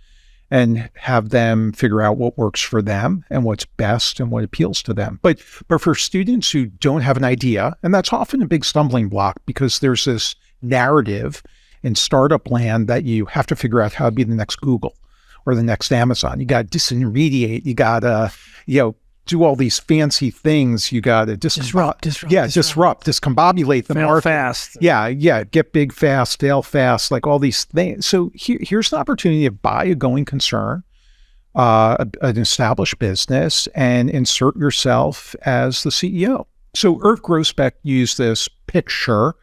Speaker 4: and have them figure out what works for them and what's best and what appeals to them. But for students who don't have an idea, and that's often a big stumbling block because there's this narrative in startup land that you have to figure out how to be the next Google or the next Amazon. You got to disintermediate. You got to, do all these fancy things. You got to disrupt, discombobulate the
Speaker 3: Fail
Speaker 4: market.
Speaker 3: fast.
Speaker 4: Yeah, get big fast, fail fast, like all these things. So here's the opportunity to buy a going concern, an established business, and insert yourself as the CEO. So Irv Grousbeck used this picture.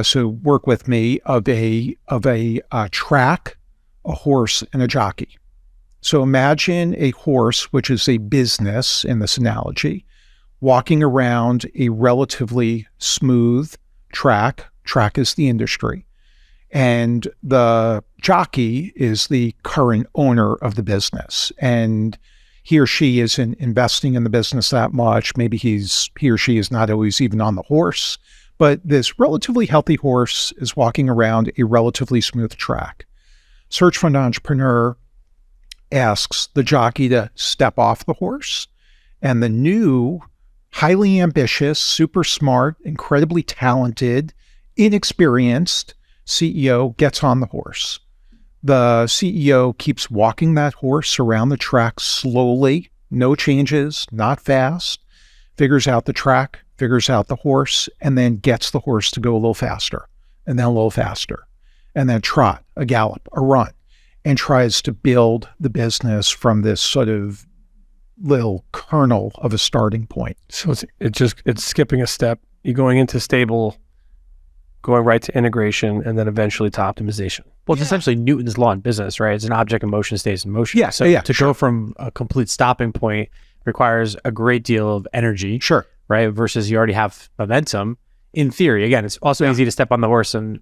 Speaker 4: So work with me of a track, a horse, and a jockey. So imagine a horse, which is a business in this analogy, walking around a relatively smooth track. Track is the industry. And the jockey is the current owner of the business. And he or she isn't investing in the business that much. Maybe he or she is not always even on the horse. But this relatively healthy horse is walking around a relatively smooth track. Search Fund Entrepreneur asks the jockey to step off the horse, and the new, highly ambitious, super smart, incredibly talented, inexperienced CEO gets on the horse. The CEO keeps walking that horse around the track slowly, no changes, not fast, figures out the track, figures out the horse, and then gets the horse to go a little faster, and then a little faster, and then trot, a gallop, a run, and tries to build the business from this sort of little kernel of a starting point.
Speaker 3: So it's skipping a step. You're going into stable, going right to integration, and then eventually to optimization.
Speaker 2: Well, it's essentially Newton's law in business, right? It's an object in motion stays in motion.
Speaker 4: Yeah,
Speaker 2: So to go from a complete stopping point requires a great deal of energy.
Speaker 4: Sure.
Speaker 2: Right? Versus you already have momentum. In theory, again, it's also easy to step on the horse and,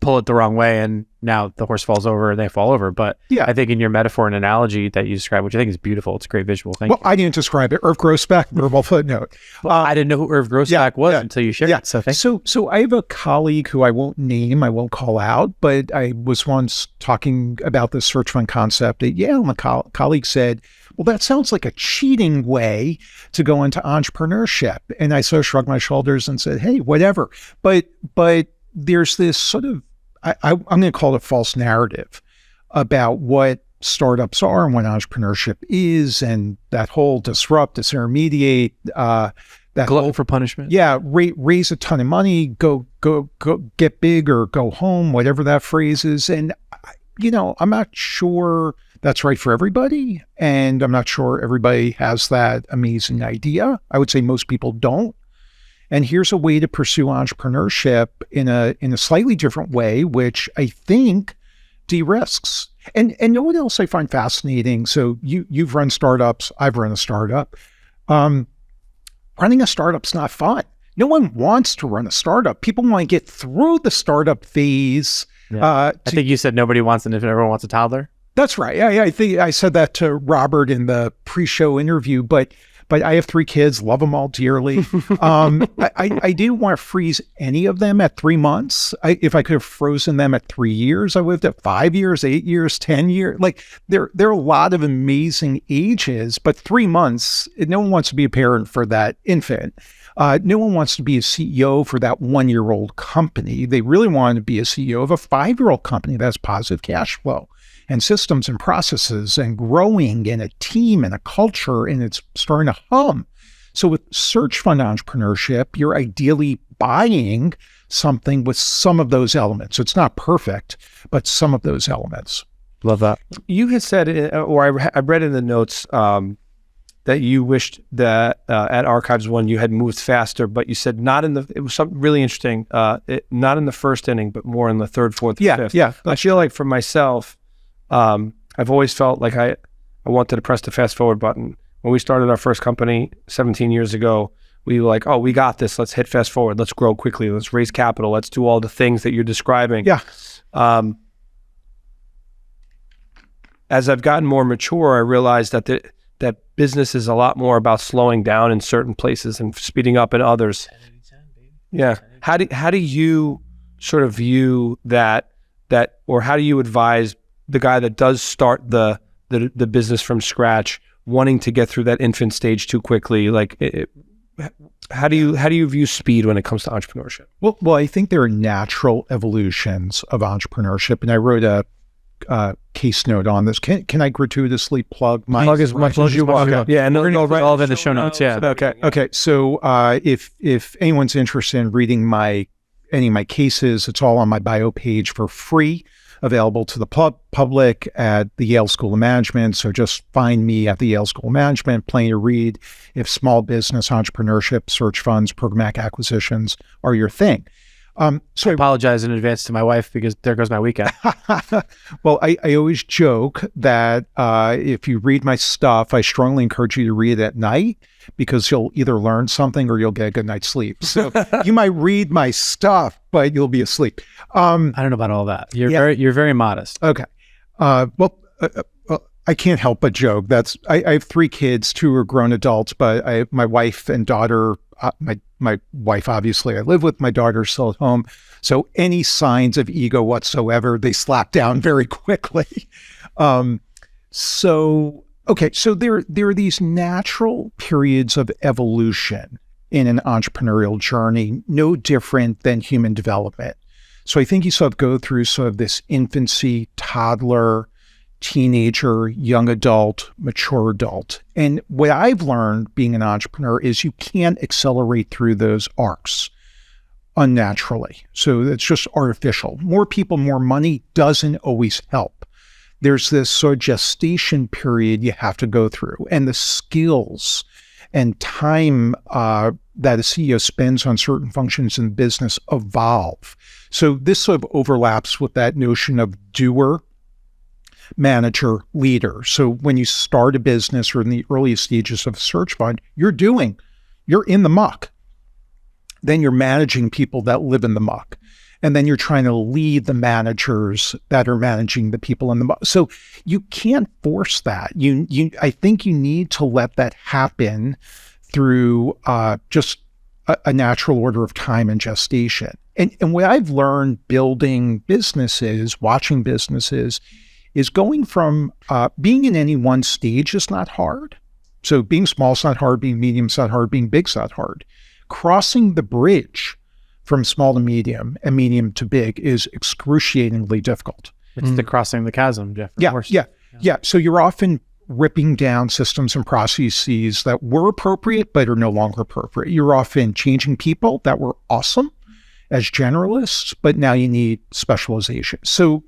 Speaker 2: pull it the wrong way, and now the horse falls over and they fall over. But I think in your metaphor and analogy that you described, which I think is beautiful, it's a great visual. Thank you.
Speaker 4: I didn't describe it. Irv Grousbeck, verbal footnote.
Speaker 2: I didn't know who Irv Grousbeck was until you shared it. So thank you.
Speaker 4: So I have a colleague who I won't name, I won't call out, but I was once talking about this search fund concept at Yale, and a colleague said, well, that sounds like a cheating way to go into entrepreneurship. And I sort of shrugged my shoulders and said, hey, whatever. But there's this sort of, I'm going to call it a false narrative about what startups are and what entrepreneurship is, and that whole disrupt, disintermediate, that
Speaker 2: glutton for punishment.
Speaker 4: Yeah, raise a ton of money, go get big or go home, whatever that phrase is. And I'm not sure that's right for everybody, and I'm not sure everybody has that amazing idea. I would say most people don't. And here's a way to pursue entrepreneurship in a slightly different way, which I think de-risks. And you know what else I find fascinating? So you've run startups, I've run a startup. Running a startup's not fun. No one wants to run a startup. People want to get through the startup phase.
Speaker 2: Yeah. I think you said nobody wants it if everyone wants a toddler.
Speaker 4: That's right. I think I said that to Robert in the pre-show interview, but I have 3 kids, love them all dearly. I didn't want to freeze any of them at 3 months. If I could have frozen them at 3 years, I would have done 5 years, 8 years, 10 years. Like there are a lot of amazing ages, but 3 months, no one wants to be a parent for that infant. No one wants to be a CEO for that 1-year-old company. They really want to be a CEO of a 5-year-old company that has positive cash flow and systems and processes and growing and a team and a culture, and it's starting to hum. So with search fund entrepreneurship, you're ideally buying something with some of those elements. So it's not perfect, but some of those elements.
Speaker 2: Love that.
Speaker 3: You had said, or I read in the notes that you wished that at ArchivesOne you had moved faster, but you said it was something really interesting, not in the first inning, but more in the third, fourth, fifth.
Speaker 4: Yeah.
Speaker 3: I feel like for myself, I've always felt like I wanted to press the fast forward button. When we started our first company 17 years ago, we were like, oh, we got this. Let's hit fast forward. Let's grow quickly. Let's raise capital. Let's do all the things that you're describing.
Speaker 4: Yeah.
Speaker 3: As I've gotten more mature, I realized that that business is a lot more about slowing down in certain places and speeding up in others. Yeah. How do you sort of view that, or how do you advise the guy that does start the business from scratch, wanting to get through that infant stage too quickly? Like, how do you view speed when it comes to entrepreneurship?
Speaker 4: Well, I think there are natural evolutions of entrepreneurship, and I wrote a case note on this. Can I gratuitously plug my
Speaker 3: plug as much as you want?
Speaker 4: Okay.
Speaker 2: Yeah, and we're going to put all of it in the show notes. Yeah.
Speaker 4: Okay. So if anyone's interested in reading any of my cases, it's all on my bio page for free, available to the public at the Yale School of Management. So just find me at the Yale School of Management, plenty to read if small business, entrepreneurship, search funds, programmatic acquisitions are your thing. So
Speaker 2: I apologize in advance to my wife because there goes my weekend.
Speaker 4: Well, I always joke that if you read my stuff, I strongly encourage you to read it at night because you'll either learn something or you'll get a good night's sleep. So you might read my stuff, but you'll be asleep.
Speaker 2: I don't know about all that. You're very modest.
Speaker 4: Okay. Well, I can't help but joke. I have 3 kids, 2 are grown adults, but my wife and daughter, my wife, obviously, I live with. My daughter's still at home. So any signs of ego whatsoever, they slap down very quickly. So there are these natural periods of evolution in an entrepreneurial journey, no different than human development. So I think you sort of go through sort of this infancy, toddler, teenager, young adult, mature adult. And what I've learned being an entrepreneur is you can't accelerate through those arcs unnaturally. So it's just artificial. More people, more money doesn't always help. There's this sort of gestation period you have to go through, and the skills and time that a CEO spends on certain functions in business evolve. So this sort of overlaps with that notion of doer, manager, leader. So when you start a business or in the earliest stages of a search fund, you're in the muck. Then you're managing people that live in the muck. And then you're trying to lead the managers that are managing the people in the muck. So you can't force that. I think you need to let that happen through just a natural order of time and gestation. And what I've learned building businesses, watching businesses, is going from being in any one stage is not hard. So being small is not hard, being medium is not hard, being big is not hard. Crossing the bridge from small to medium and medium to big is excruciatingly difficult.
Speaker 2: It's the crossing the chasm, Jeff.
Speaker 4: Yeah. So you're often ripping down systems and processes that were appropriate but are no longer appropriate. You're often changing people that were awesome as generalists, but now you need specialization. So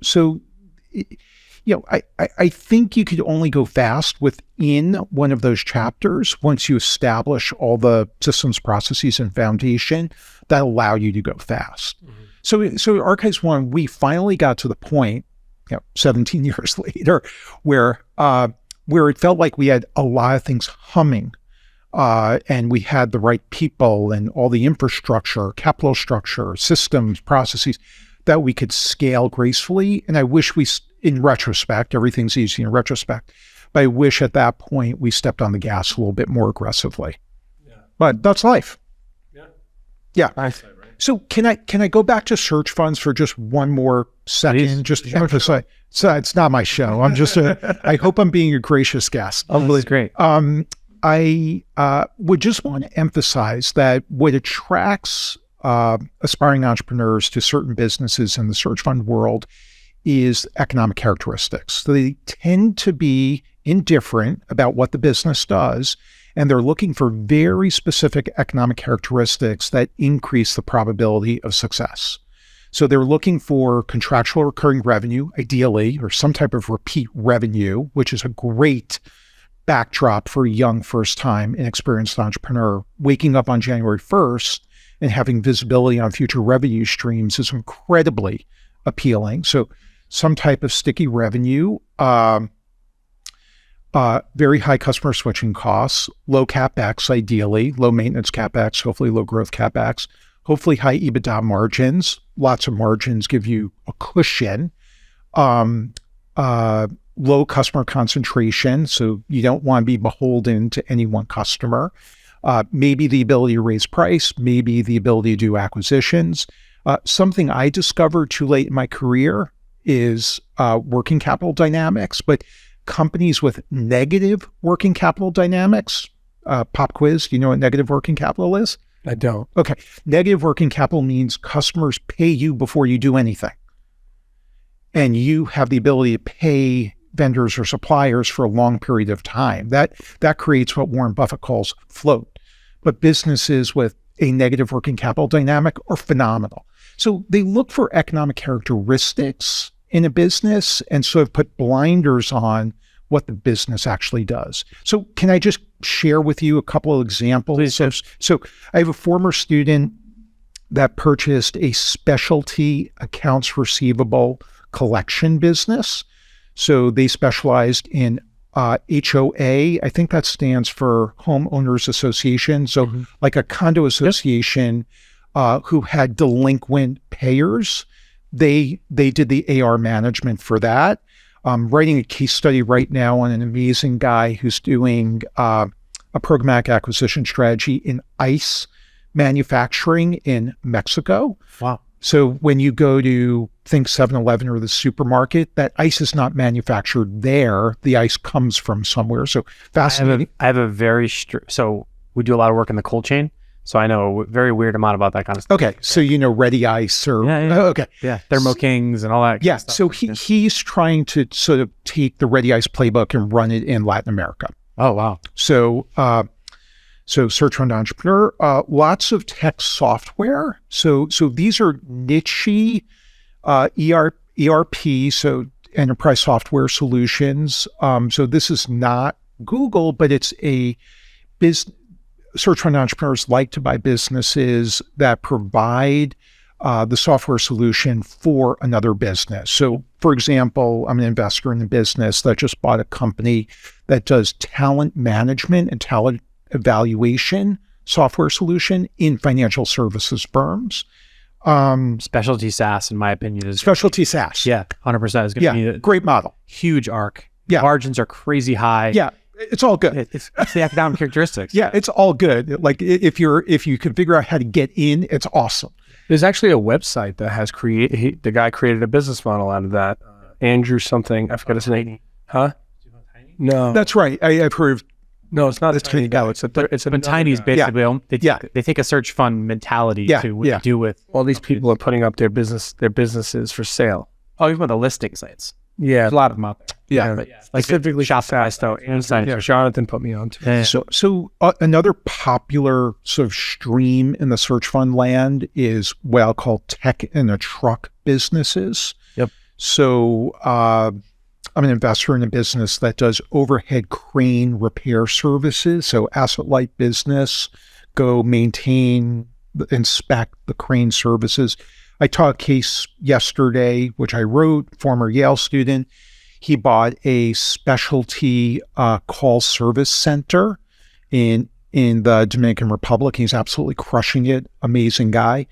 Speaker 4: I think you could only go fast within one of those chapters once you establish all the systems, processes, and foundation that allow you to go fast. Mm-hmm. So ArchivesOne, we finally got to the point, 17 years later, where it felt like we had a lot of things humming, and we had the right people and all the infrastructure, capital structure, systems, processes that we could scale gracefully. And I wish in retrospect, everything's easy in retrospect, but I wish at that point we stepped on the gas a little bit more aggressively. Yeah. But that's life. Yeah. Nice. So can I go back to search funds for just one more second?
Speaker 2: Please.
Speaker 4: Just to emphasize. So it's not my show. I'm just I hope I'm being a gracious guest.
Speaker 2: Oh, really great.
Speaker 4: I would just want to emphasize that what attracts aspiring entrepreneurs to certain businesses in the search fund world is economic characteristics. So they tend to be indifferent about what the business does, and they're looking for very specific economic characteristics that increase the probability of success. So they're looking for contractual recurring revenue, ideally, or some type of repeat revenue, which is a great backdrop for a young first-time inexperienced entrepreneur. Waking up on January 1st and having visibility on future revenue streams is incredibly appealing. So some type of sticky revenue. very high customer switching costs, low CapEx, ideally, low maintenance CapEx, hopefully low growth CapEx, hopefully high EBITDA margins. Lots of margins give you a cushion. Low customer concentration, so you don't want to be beholden to any one customer. Maybe the ability to raise price, maybe the ability to do acquisitions. Something I discovered too late in my career is working capital dynamics, but companies with negative working capital dynamics, pop quiz, do you know what negative working capital is?
Speaker 3: I don't.
Speaker 4: Okay. Negative working capital means customers pay you before you do anything. And you have the ability to pay vendors or suppliers for a long period of time. That creates what Warren Buffett calls float. But businesses with a negative working capital dynamic are phenomenal. So they look for economic characteristics in a business and sort of put blinders on what the business actually does. So can I just share with you a couple of examples?
Speaker 2: Please.
Speaker 4: So I have a former student that purchased a specialty accounts receivable collection business. So they specialized in HOA. I think that stands for Homeowners Association. So like a condo association who had delinquent payers. They did the AR management for that. I'm writing a case study right now on an amazing guy who's doing a programmatic acquisition strategy in ice manufacturing in Mexico.
Speaker 2: Wow.
Speaker 4: So when you go to think 7-Eleven or the supermarket, that ice is not manufactured there. The ice comes from somewhere. So fascinating.
Speaker 2: I have a very so we do a lot of work in the cold chain. So I know a very weird amount about that kind of stuff.
Speaker 4: Okay. So you know Ready Ice or okay.
Speaker 2: Yeah. Thermo Kings and all that.
Speaker 4: Yeah.
Speaker 2: Stuff.
Speaker 4: So he's trying to sort of take the Ready Ice playbook and run it in Latin America.
Speaker 2: Oh, wow.
Speaker 4: So Search Fund Entrepreneur, lots of tech software. So these are niche ERP, so enterprise software solutions. So this is not Google, but it's a business. Search Fund Entrepreneurs like to buy businesses that provide the software solution for another business. So, for example, I'm an investor in a business that just bought a company that does talent management and talent evaluation software solution in financial services firms.
Speaker 2: Specialty SaaS, in my opinion, is
Speaker 4: Specialty SaaS.
Speaker 2: Yeah, 100% is going to be a
Speaker 4: great model.
Speaker 2: huge arc.
Speaker 4: Yeah.
Speaker 2: Margins are crazy high.
Speaker 4: Yeah, it's all good.
Speaker 2: It's the economic characteristics.
Speaker 4: Yeah, it's all good. Like if you can figure out how to get in, it's awesome.
Speaker 3: There's actually a website that has the guy created a business model out of that. Andrew something, I forgot his name. Huh? No.
Speaker 4: That's right. I've heard of.
Speaker 3: No, it's not
Speaker 4: That's
Speaker 3: Tiny. No, it's
Speaker 2: But Tiny's basically they take a search fund mentality to what you do with
Speaker 3: all these people are putting up their businesses for sale.
Speaker 2: Oh, even the listing sites.
Speaker 3: Yeah,
Speaker 2: There's a lot of them out there.
Speaker 3: yeah.
Speaker 2: But
Speaker 3: Like specifically Shopify though. And Jonathan put me on to it.
Speaker 4: So another popular sort of stream in the search fund land is what I'll call tech in a truck businesses.
Speaker 2: Yep.
Speaker 4: So I'm an investor in a business that does overhead crane repair services. So asset light business, go maintain, inspect the crane services. I taught a case yesterday, which I wrote, former Yale student. He bought a specialty call service center in the Dominican Republic. He's absolutely crushing it. Amazing guy.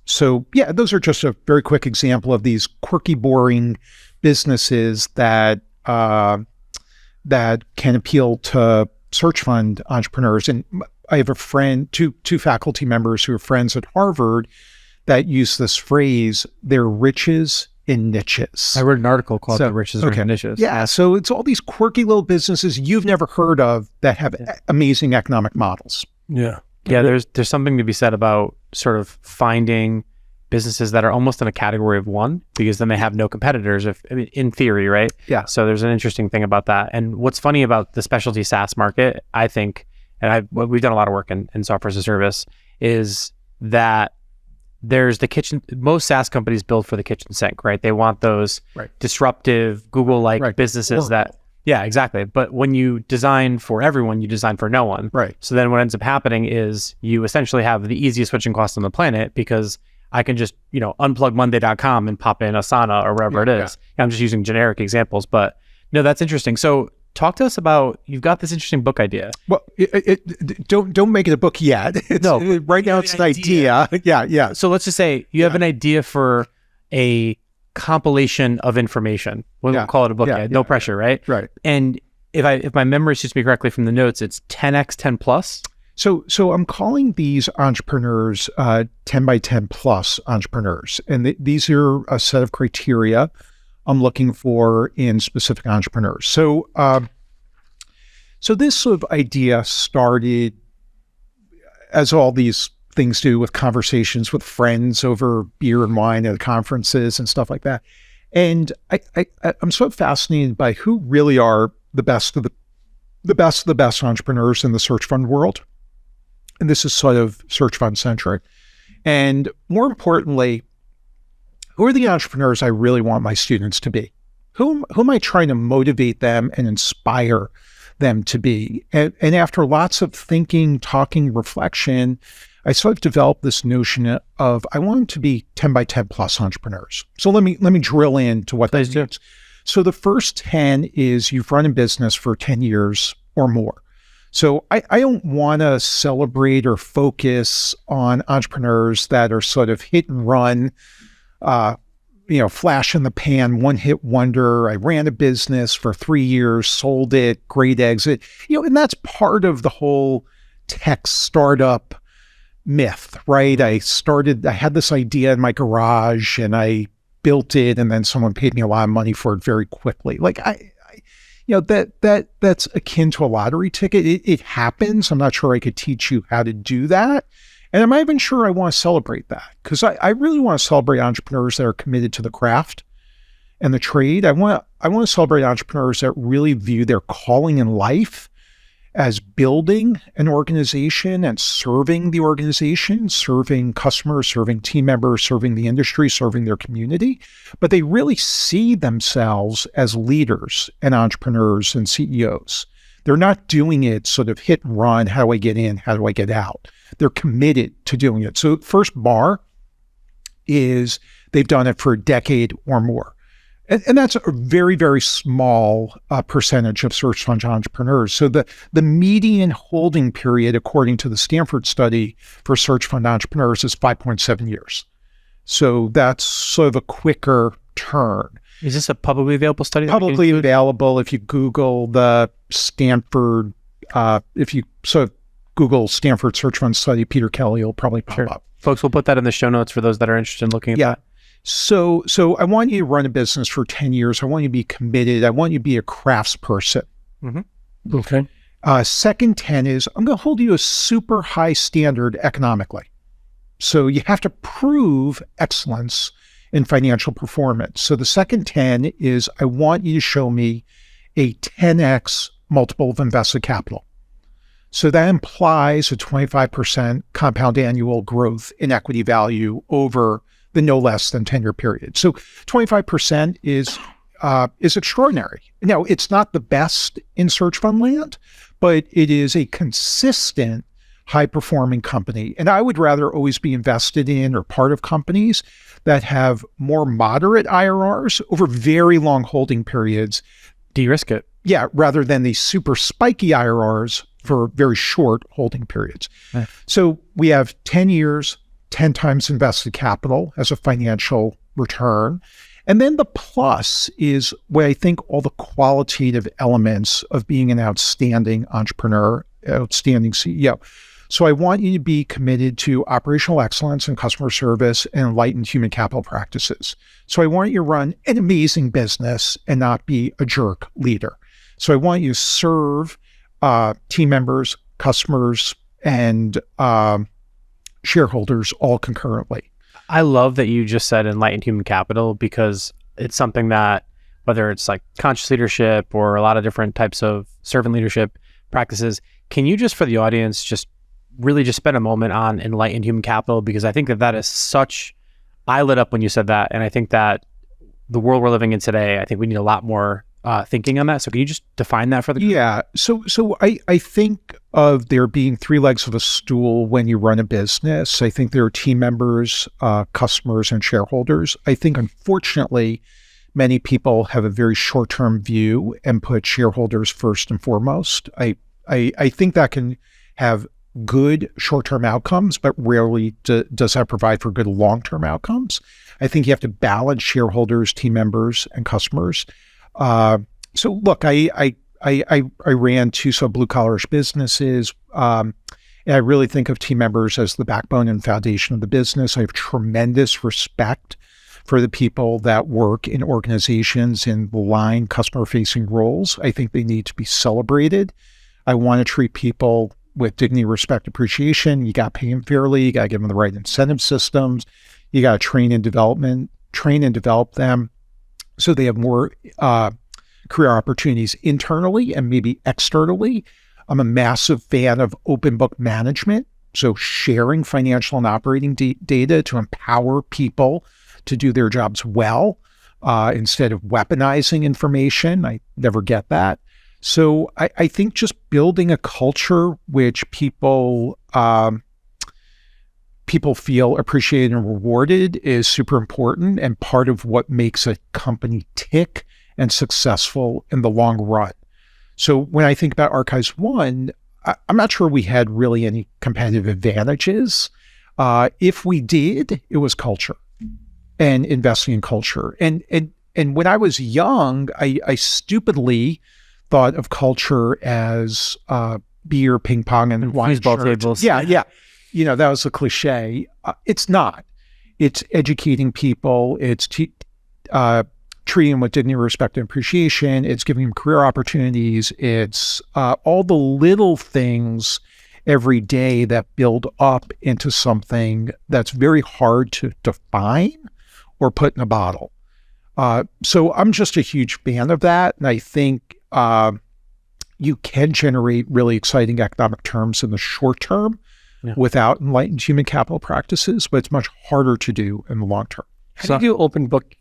Speaker 4: So yeah, those are just a very quick example of these quirky, boring businesses that can appeal to search fund entrepreneurs. And I have a friend, two faculty members who are friends at Harvard that use this phrase, they're riches in niches.
Speaker 2: I wrote an article called The Riches in Niches.
Speaker 4: Yeah, so it's all these quirky little businesses you've never heard of that have amazing economic models.
Speaker 3: Yeah.
Speaker 2: Yeah, there's something to be said about sort of finding businesses that are almost in a category of one, because then they have no competitors, in theory, right?
Speaker 4: Yeah.
Speaker 2: So there's an interesting thing about that. And what's funny about the specialty SaaS market, I think, and we've done a lot of work in software as a service, is that there's the kitchen. Most SaaS companies build for the kitchen sink, right? They want those disruptive Google-like businesses that, yeah, exactly. But when you design for everyone, you design for no one.
Speaker 4: Right.
Speaker 2: So then what ends up happening is you essentially have the easiest switching cost on the planet, because I can just, unplug Monday.com and pop in Asana or wherever it is. Yeah. I'm just using generic examples, but No, that's interesting. So talk to us about, you've got this interesting book idea.
Speaker 4: Well, don't make it a book yet. Right now it's an idea. Yeah.
Speaker 2: So let's just say you have an idea for a compilation of information. We'll call it a book. No pressure, right?
Speaker 4: Right.
Speaker 2: And if my memory suits me correctly from the notes, it's 10x 10 plus.
Speaker 4: So I'm calling these entrepreneurs 10 by 10 plus entrepreneurs. And these are a set of criteria I'm looking for in specific entrepreneurs. So this sort of idea started, as all these things do, with conversations with friends over beer and wine at conferences and stuff like that. And I'm so fascinated by who really are the best of the best entrepreneurs in the search fund world. And this is sort of search fund centric. And more importantly, who are the entrepreneurs I really want my students to be? Who am I trying to motivate them and inspire them to be? And after lots of thinking, talking, reflection, I sort of developed this notion of I want them to be 10 by 10 plus entrepreneurs. So let me drill into what that means. So the first 10 is you've run a business for 10 years or more. So I don't want to celebrate or focus on entrepreneurs that are sort of hit and run, flash in the pan, one hit wonder. I ran a business for 3 years, sold it, great exit, and that's part of the whole tech startup myth, right? I had this idea in my garage and I built it, and then someone paid me a lot of money for it very quickly. Like that's akin to a lottery ticket. It happens. I'm not sure I could teach you how to do that. And I'm not even sure I want to celebrate that, because I really want to celebrate entrepreneurs that are committed to the craft and the trade. I want to celebrate entrepreneurs that really view their calling in life as building an organization and serving the organization, serving customers, serving team members, serving the industry, serving their community. But they really see themselves as leaders and entrepreneurs and CEOs. They're not doing it sort of hit and run. How do I get in? How do I get out? They're committed to doing it. So first bar is they've done it for a decade or more. And that's a very, very small percentage of search fund entrepreneurs. So the median holding period, according to the Stanford study for search fund entrepreneurs, is 5.7 years. So that's sort of a quicker turn.
Speaker 2: Is this a publicly available study?
Speaker 4: Publicly available. If you Google the Stanford, if you sort of Google Stanford Search Fund Study, Peter Kelly will probably pop up.
Speaker 2: Folks, we'll put that in the show notes for those that are interested in looking at that.
Speaker 4: So I want you to run a business for 10 years. I want you to be committed. I want you to be a craftsperson.
Speaker 2: Mm-hmm. Okay.
Speaker 4: Second 10 is I'm going to hold you a super high standard economically. So you have to prove excellence in financial performance. So the second 10 is I want you to show me a 10x multiple of invested capital. So that implies a 25% compound annual growth in equity value over the no less than 10-year period. So 25% is extraordinary. Now, it's not the best in search fund land, but it is a consistent high-performing company. And I would rather always be invested in or part of companies that have more moderate IRRs over very long holding periods.
Speaker 2: De-risk it.
Speaker 4: Yeah, rather than these super spiky IRRs for very short holding periods. Right. So we have 10 years, 10 times invested capital as a financial return. And then the plus is where I think all the qualitative elements of being an outstanding entrepreneur, outstanding CEO. So I want you to be committed to operational excellence and customer service and enlightened human capital practices. So I want you to run an amazing business and not be a jerk leader. So I want you to serve team members, customers, and shareholders all concurrently.
Speaker 2: I love that you just said enlightened human capital, because it's something that, whether it's like conscious leadership or a lot of different types of servant leadership practices, can you just, for the audience, just really just spend a moment on enlightened human capital? Because I think that is such, I lit up when you said that. And I think that the world we're living in today, I think we need a lot more thinking on that. So can you just define that for the group?
Speaker 4: Yeah. So I think of there being three legs of a stool when you run a business. I think there are team members, customers, and shareholders. I think, unfortunately, Many people have a very short-term view and put shareholders first and foremost. I think that can have good short-term outcomes, but rarely does that provide for good long-term outcomes. I think you have to balance shareholders, team members, and customers. So look, I ran two blue-collar businesses, and I really think of team members as the backbone and foundation of the business. I have tremendous respect for the people that work in organizations in the line customer-facing roles. I think they need to be celebrated. I want to treat people with dignity, respect, appreciation. You got to pay them fairly. You got to give them the right incentive systems. You got to train and develop them so they have more career opportunities internally and maybe externally. I'm a massive fan of open book management. So sharing financial and operating data to empower people to do their jobs well instead of weaponizing information. I never get that. So I think just building a culture which people feel appreciated and rewarded is super important and part of what makes a company tick and successful in the long run. So when I think about ArchivesOne, I'm not sure we had really any competitive advantages. If we did, it was culture and investing in culture. And when I was young, I stupidly thought of culture as beer, ping pong, and wine
Speaker 2: foosball tables.
Speaker 4: Yeah. That was a cliche. It's not. It's educating people. It's treating them with dignity, respect, and appreciation. It's giving them career opportunities. It's all the little things every day that build up into something that's very hard to define or put in a bottle. So I'm just a huge fan of that. And I think you can generate really exciting economic terms in the short term without enlightened human capital practices, but it's much harder to do in the long term.
Speaker 3: How do you do open book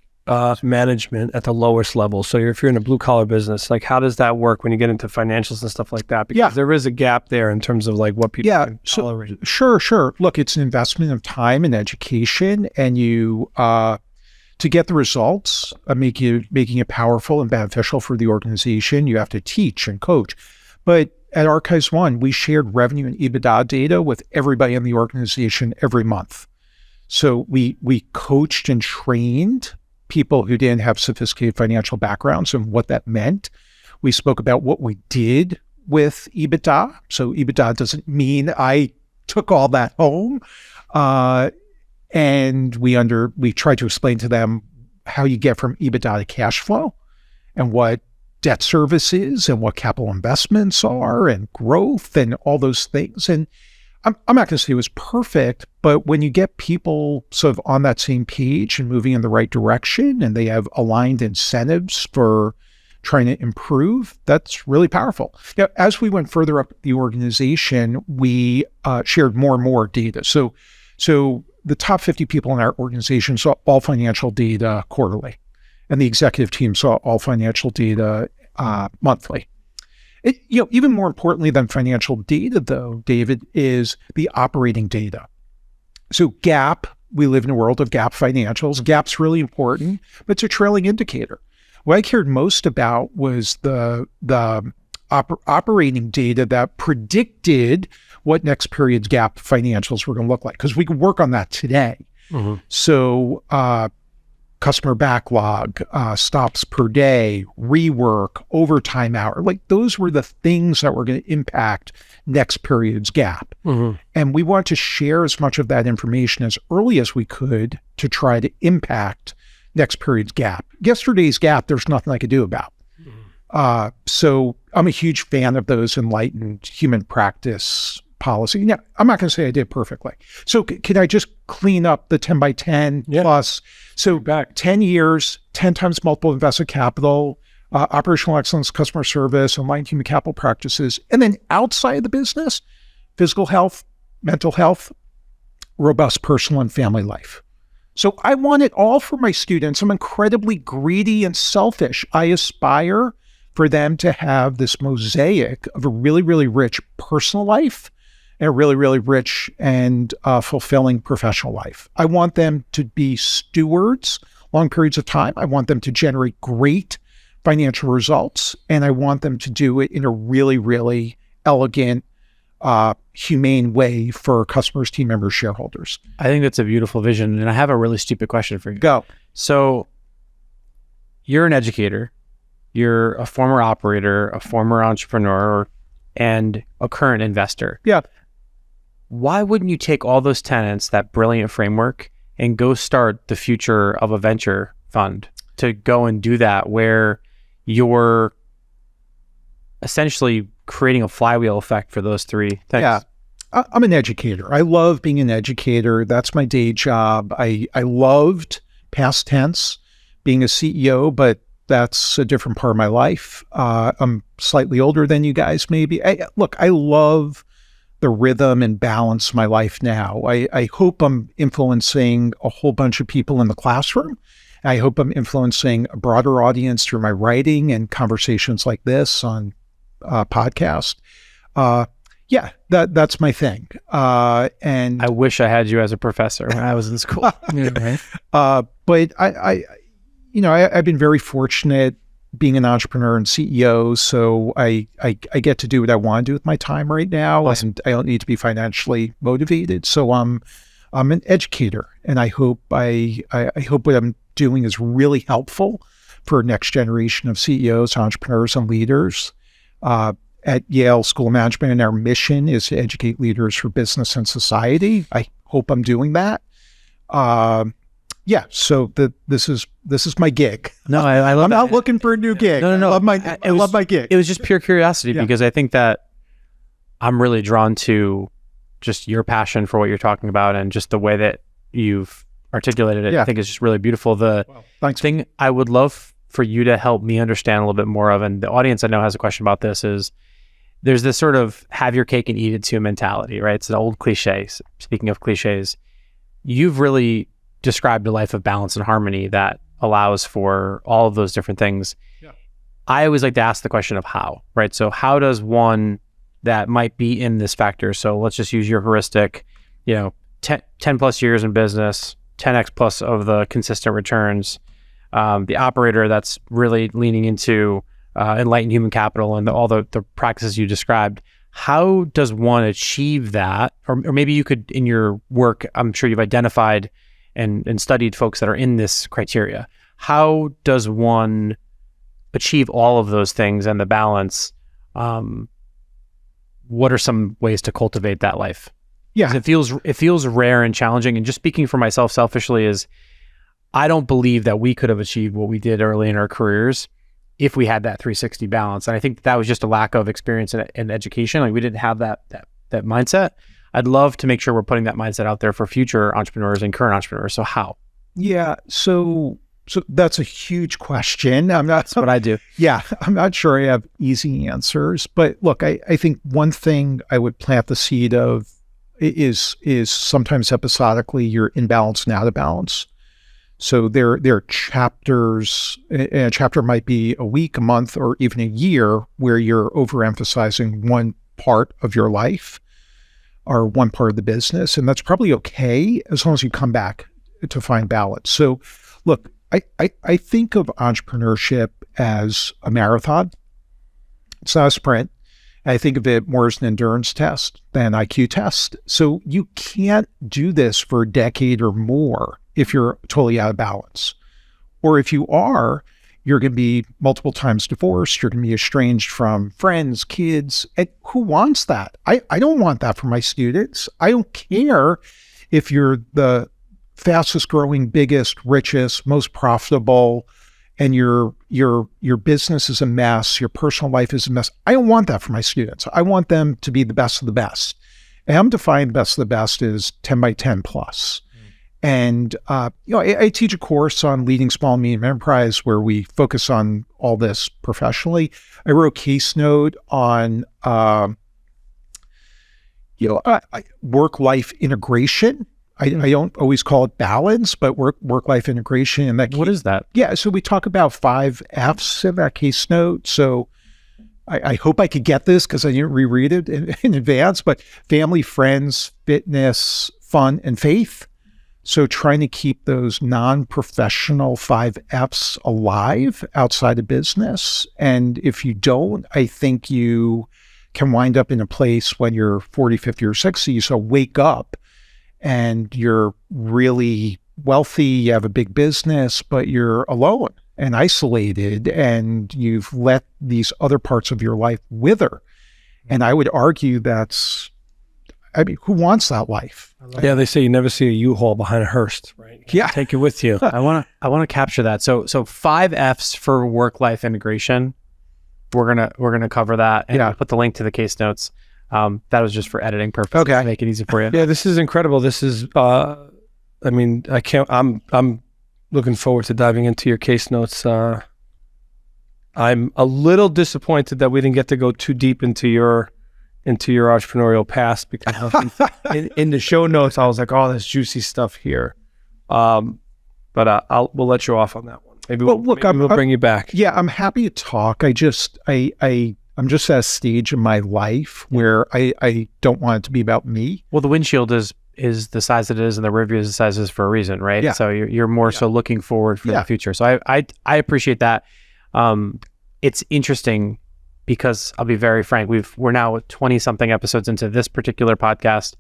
Speaker 3: management at the lowest level? So if you're in a blue collar business, like how does that work when you get into financials and stuff like that? Because there is a gap there in terms of like what people can tolerate.
Speaker 4: Sure. Look, it's an investment of time and education, and you to get the results, making it powerful and beneficial for the organization, you have to teach and coach. But at ArchivesOne, we shared revenue and EBITDA data with everybody in the organization every month. So we coached and trained people who didn't have sophisticated financial backgrounds and what that meant. We spoke about what we did with EBITDA. So EBITDA doesn't mean I took all that home. And we tried to explain to them how you get from EBITDA to cash flow and what debt service is and what capital investments are and growth and all those things. And I'm not going to say it was perfect, but when you get people sort of on that same page and moving in the right direction and they have aligned incentives for trying to improve, that's really powerful. Now, as we went further up the organization, we shared more and more data. So the top 50 people in our organization saw all financial data quarterly, and the executive team saw all financial data monthly. Even more importantly than financial data, though, David, is the operating data. So GAAP, we live in a world of GAAP financials. GAP's really important, but it's a trailing indicator. What I cared most about was the operating data that predicted what next period's GAAP financials were going to look like, because we can work on that today. Mm-hmm. So customer backlog, stops per day, rework, overtime hour, like those were the things that were going to impact next period's GAAP. Mm-hmm. And we want to share as much of that information as early as we could to try to impact next period's GAAP. Yesterday's GAAP, there's nothing I could do about. Mm-hmm. So I'm a huge fan of those enlightened human practice policy. Now, I'm not going to say I did perfectly. So can I just clean up the 10 by 10 plus? So back 10 years, 10 times multiple invested capital, operational excellence, customer service, enlightened human capital practices. And then outside the business, physical health, mental health, robust personal and family life. So I want it all for my students. I'm incredibly greedy and selfish. I aspire for them to have this mosaic of a really, really rich personal life and a really, really rich and fulfilling professional life. I want them to be stewards, long periods of time. I want them to generate great financial results, and I want them to do it in a really, really elegant, humane way for customers, team members, shareholders.
Speaker 2: I think that's a beautiful vision. And I have a really stupid question for you.
Speaker 4: Go.
Speaker 2: So you're an educator, you're a former operator, a former entrepreneur, and a current investor.
Speaker 4: Yeah.
Speaker 2: Why wouldn't you take all those tenets, that brilliant framework, and go start the future of a venture fund to go and do that, where you're essentially creating a flywheel effect for those three things?
Speaker 4: Yeah. I'm an educator. I love being an educator. That's my day job. I loved past tense being a CEO, but that's a different part of my life. I'm slightly older than you guys, maybe. Look, I love the rhythm and balance of my life now. I hope I'm influencing a whole bunch of people in the classroom. I hope I'm influencing a broader audience through my writing and conversations like this on podcast. Yeah, that's my thing. And
Speaker 2: I wish I had you as a professor when I was in school.
Speaker 4: but I've been very fortunate being an entrepreneur and CEO, so I get to do what I want to do with my time right now, and I don't need to be financially motivated. So I'm an educator, and I hope what I'm doing is really helpful for next generation of CEOs, entrepreneurs, and leaders. At Yale School of Management, and our mission is to educate leaders for business and society. I hope I'm doing that. Yeah, so this is my gig.
Speaker 2: No, I love
Speaker 4: I'm
Speaker 2: that.
Speaker 4: not looking for a new gig.
Speaker 2: No.
Speaker 4: I love my gig.
Speaker 2: It was just pure curiosity,
Speaker 4: Yeah.
Speaker 2: because I think that I'm really drawn to just your passion for what you're talking about, and just the way that you've articulated it.
Speaker 4: Yeah.
Speaker 2: I think it's just really beautiful. The
Speaker 4: Thanks.
Speaker 2: thing I would love for you to help me understand a little bit more of, and the audience I know has a question about this, is there's this sort of have your cake and eat it too mentality, right? It's an old cliche. Speaking of cliches, you've really described a life of balance and harmony that allows for all of those different things.
Speaker 4: Yeah.
Speaker 2: I always like to ask the question of how, right? So how does one that might be in this factor, so let's just use your heuristic, 10 plus years in business, 10x plus of the consistent returns, the operator that's really leaning into enlightened human capital and all the practices you described. How does one achieve that? Or maybe you could, in your work, I'm sure you've identified and studied folks that are in this criteria. How does one achieve all of those things and the balance? What are some ways to cultivate that life?
Speaker 4: Yeah.
Speaker 2: 'Cause it feels rare and challenging. And just speaking for myself selfishly, is I don't believe that we could have achieved what we did early in our careers if we had that 360 balance. And I think that was just a lack of experience in education. Like, we didn't have that mindset. I'd love to make sure we're putting that mindset out there for future entrepreneurs and current entrepreneurs. So how?
Speaker 4: Yeah. So that's a huge question.
Speaker 2: That's what I do.
Speaker 4: Yeah, I'm not sure I have easy answers, but look, I think one thing I would plant the seed of is sometimes episodically you're in balance and out of balance. So there are chapters, and a chapter might be a week, a month, or even a year where you're overemphasizing one part of your life or one part of the business, and that's probably okay as long as you come back to find balance. So look, I think of entrepreneurship as a marathon. It's not a sprint. I think of it more as an endurance test than an IQ test. So you can't do this for a decade or more if you're totally out of balance. Or if you are, you're going to be multiple times divorced. You're going to be estranged from friends, kids. And who wants that? I don't want that for my students. I don't care if you're the fastest growing, biggest, richest, most profitable, and your business is a mess, your personal life is a mess. I don't want that for my students. I want them to be the best of the best. And I'm defining best of the best as 10 by 10 plus. And, I teach a course on leading small and medium enterprise where we focus on all this professionally. I wrote a case note on, work-life integration. I don't always call it balance, but work-life integration. And
Speaker 2: What is that?
Speaker 4: Yeah, so we talk about 5 F's in that case note. So I hope I could get this because I didn't reread it in advance, but family, friends, fitness, fun, and faith. So trying to keep those non-professional 5 Fs alive outside of business. And if you don't, I think you can wind up in a place when you're 40, 50, or 60. So wake up and you're really wealthy, you have a big business, but you're alone and isolated, and you've let these other parts of your life wither. And I would argue who wants that life?
Speaker 3: Yeah, they say you never see a U-Haul behind a hearse, right?
Speaker 4: Yeah.
Speaker 2: Take it with you. I want to capture that. So 5 Fs for work-life integration. We're gonna cover that, and I'll put the link to the case notes. That was just for editing purposes.
Speaker 4: Okay.
Speaker 2: To make it easy for you.
Speaker 3: Yeah, this is incredible. This is, I'm looking forward to diving into your case notes. I'm a little disappointed that we didn't get to go too deep into your entrepreneurial past, because in the show notes I was like, oh, there's juicy stuff here. But we'll let you off on that one. Maybe we'll bring you back.
Speaker 4: Yeah, I'm happy to talk. I'm just at a stage in my life where I don't want it to be about me.
Speaker 2: Well, the windshield is the size that it is, and the rearview is the size it is for a reason, right?
Speaker 4: Yeah.
Speaker 2: So you're more so looking forward for the future. So I appreciate that. It's interesting because I'll be very frank. We're now 20-something episodes into this particular podcast,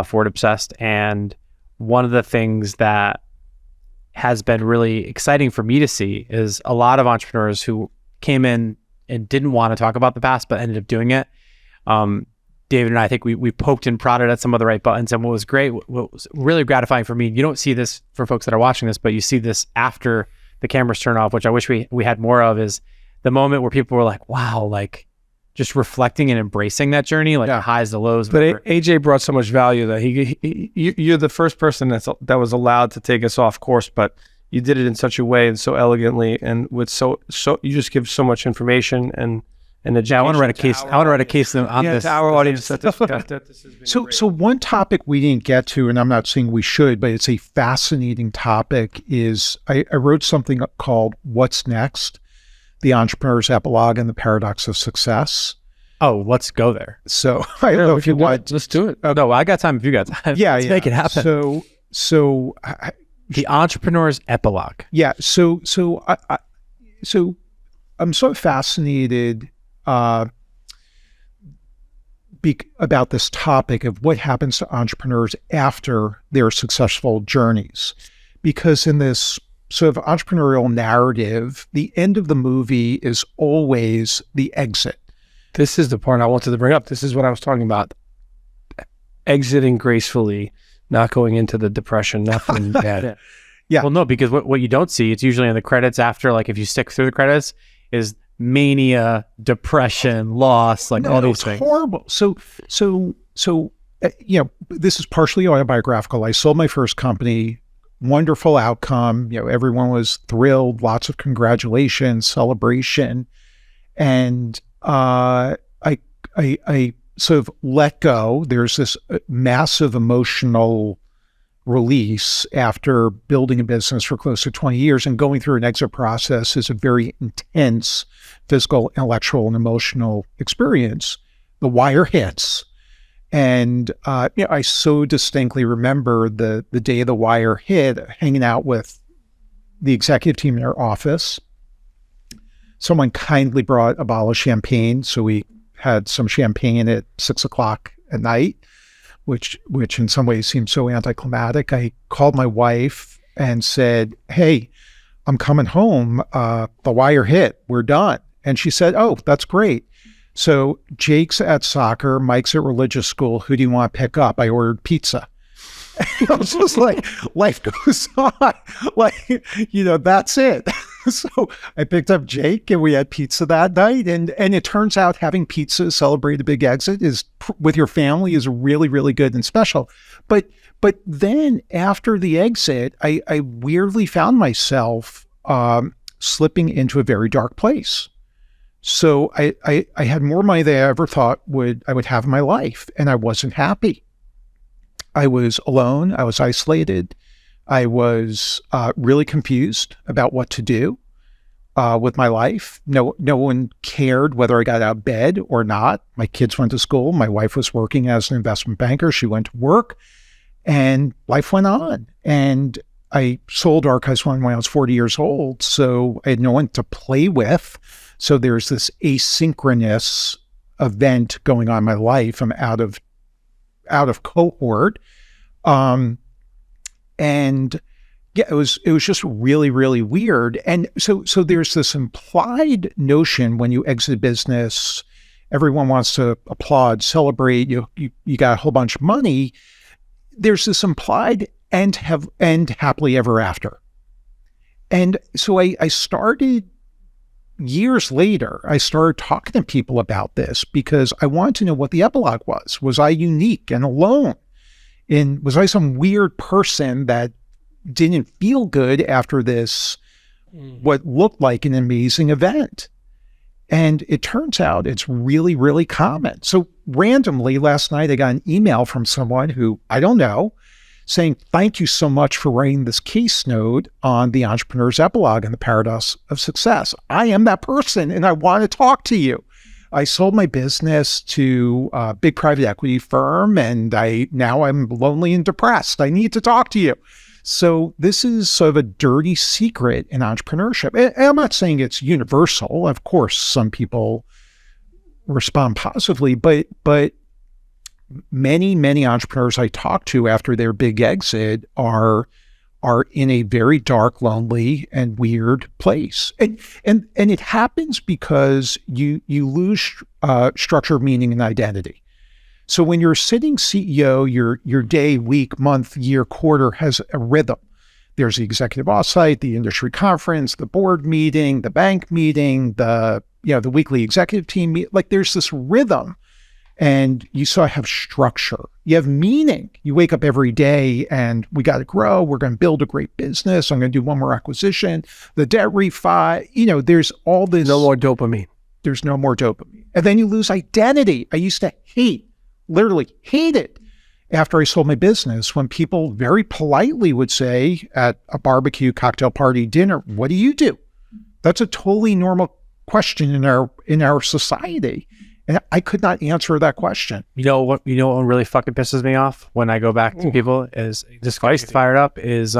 Speaker 2: Forward Obsessed, and one of the things that has been really exciting for me to see is a lot of entrepreneurs who came in and didn't want to talk about the past, but ended up doing it. David and I think we poked and prodded at some of the right buttons. And what was great, what was really gratifying for me, you don't see this for folks that are watching this, but you see this after the cameras turn off, which I wish we had more of, is the moment where people were like, wow, like just reflecting and embracing that journey, like the highs, the lows.
Speaker 3: But AJ brought so much value that you're the first person that was allowed to take us off course, but you did it in such a way and so elegantly, and with so you just give so much information and education.
Speaker 2: I want to write a case. I want to write a case on this.
Speaker 3: To our audience.
Speaker 4: So one topic we didn't get to, and I'm not saying we should, but it's a fascinating topic, is I wrote something called "What's Next: The Entrepreneur's Epilogue and the Paradox of Success."
Speaker 2: Oh, let's go there.
Speaker 4: So I don't know if you want.
Speaker 3: Let's do it.
Speaker 2: Oh no, I got time if you got time. Let's make it happen.
Speaker 4: So
Speaker 2: the entrepreneur's epilogue.
Speaker 4: Yeah. So I'm so fascinated about this topic of what happens to entrepreneurs after their successful journeys, because in this sort of entrepreneurial narrative, the end of the movie is always the exit.
Speaker 3: This is the part I wanted to bring up. This is what I was talking about. Exiting gracefully, not going into the depression, not feeling bad.
Speaker 4: Yeah.
Speaker 2: Well, no, because what you don't see, it's usually in the credits after, like if you stick through the credits, is mania, depression, loss, like all these things.
Speaker 4: Horrible. So, this is partially autobiographical. I sold my first company, wonderful outcome. Everyone was thrilled, lots of congratulations, celebration. And I sort of let go. There's this massive emotional release after building a business for close to 20 years, and going through an exit process is a very intense physical, intellectual, and emotional experience. The wire hits. And I so distinctly remember the day the wire hit, hanging out with the executive team in their office. Someone kindly brought a bottle of champagne, so we had some champagne at 6:00 at night, which in some ways seemed so anticlimactic. I called my wife and said, "Hey, I'm coming home. The wire hit. We're done." And she said, "Oh, that's great. So Jake's at soccer, Mike's at religious school. Who do you want to pick up?" I ordered pizza. I was just like, life goes on. Like, that's it. So I picked up Jake and we had pizza that night. And it turns out having pizza to celebrate a big exit with your family is really, really good and special. But then after the exit, I weirdly found myself slipping into a very dark place. So I had more money than I ever thought I would have in my life, and I wasn't happy. I was alone. I was isolated. I was really confused about what to do with my life. No one cared whether I got out of bed or not. My kids went to school. My wife was working as an investment banker. She went to work. And life went on. And I sold ArchivesOne when I was 40 years old, so I had no one to play with. So there's this asynchronous event going on in my life. I'm out of cohort. And yeah, it was just really, really weird. And so there's this implied notion when you exit business, everyone wants to applaud, celebrate, you got a whole bunch of money. There's this implied end happily ever after. And so I started years later, I started talking to people about this because I wanted to know what the epilogue was. Was I unique and alone? And was I some weird person that didn't feel good after this, what looked like an amazing event? And it turns out it's really, really common. So randomly last night, I got an email from someone who I don't know saying, thank you so much for writing this case note on the entrepreneur's epilogue and the paradox of success. I am that person and I want to talk to you. I sold my business to a big private equity firm and now I'm lonely and depressed. I need to talk to you. So this is sort of a dirty secret in entrepreneurship. And I'm not saying it's universal. Of course, some people respond positively, but many entrepreneurs I talk to after their big exit are in a very dark, lonely, and weird place. And it happens because you lose structure, meaning, and identity. So when you're a sitting CEO, your day, week, month, year, quarter has a rhythm. There's the executive offsite, the industry conference, the board meeting, the bank meeting, the weekly executive team meet. Like there's this rhythm, and you sort of have structure. You have meaning. You wake up every day, and we got to grow. We're going to build a great business. I'm going to do one more acquisition. The debt refi. There's all this.
Speaker 3: No more dopamine.
Speaker 4: There's no more dopamine, and then you lose identity. I used to literally hate it after I sold my business when people very politely would say at a barbecue, cocktail party, dinner, what do you do? That's a totally normal question in our society. And I could not answer that question.
Speaker 2: You know what really fucking pisses me off when I go back to people is just fired up is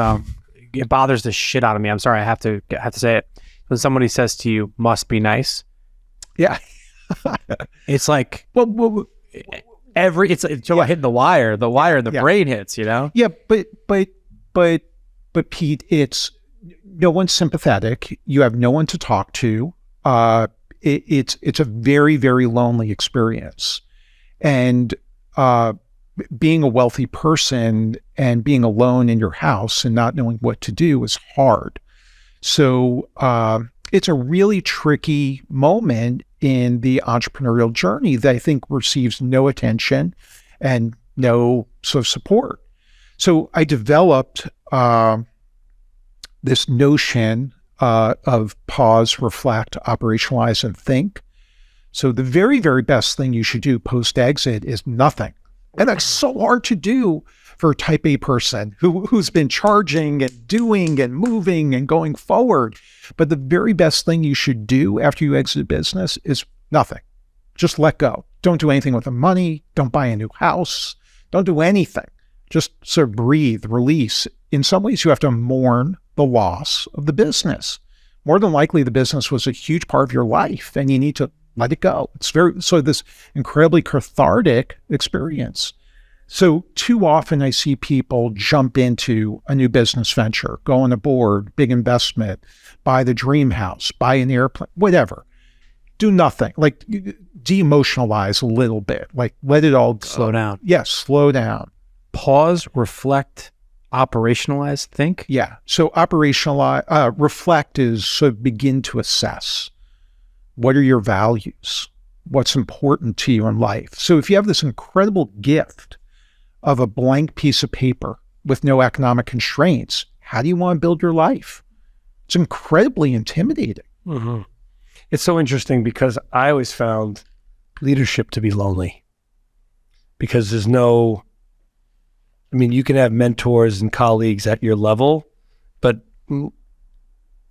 Speaker 2: it bothers the shit out of me. I'm sorry, I have to say it. When somebody says to you, must be nice.
Speaker 4: Yeah.
Speaker 2: It's like
Speaker 4: well
Speaker 2: it's hitting the wire, the brain hits,
Speaker 4: Yeah, but Pete, it's no one's sympathetic. You have no one to talk to. It's a very, very lonely experience. And being a wealthy person and being alone in your house and not knowing what to do is hard. So it's a really tricky moment in the entrepreneurial journey that I think receives no attention and no sort of support. So I developed this notion of pause, reflect, operationalize, and think. So the very, very best thing you should do post-exit is nothing. And that's so hard to do for a type A person who's been charging and doing and moving and going forward. But the very best thing you should do after you exit business is nothing. Just let go. Don't do anything with the money. Don't buy a new house. Don't do anything. Just sort of breathe, release. In some ways, you have to mourn the loss of the business. More than likely, the business was a huge part of your life, and you need to let it go. It's this incredibly cathartic experience. So too often I see people jump into a new business venture, go on a board, big investment, buy the dream house, buy an airplane, whatever. Do nothing. Like de-emotionalize a little bit. Like let it all go.
Speaker 2: Slow down.
Speaker 4: Yes, slow down.
Speaker 2: Pause, reflect, operationalize, think.
Speaker 4: Yeah. So reflect is sort of begin to assess. What are your values? What's important to you in life? So if you have this incredible gift of a blank piece of paper with no economic constraints, how do you want to build your life? It's incredibly intimidating.
Speaker 3: Mm-hmm. It's so interesting because I always found leadership to be lonely because you can have mentors and colleagues at your level, but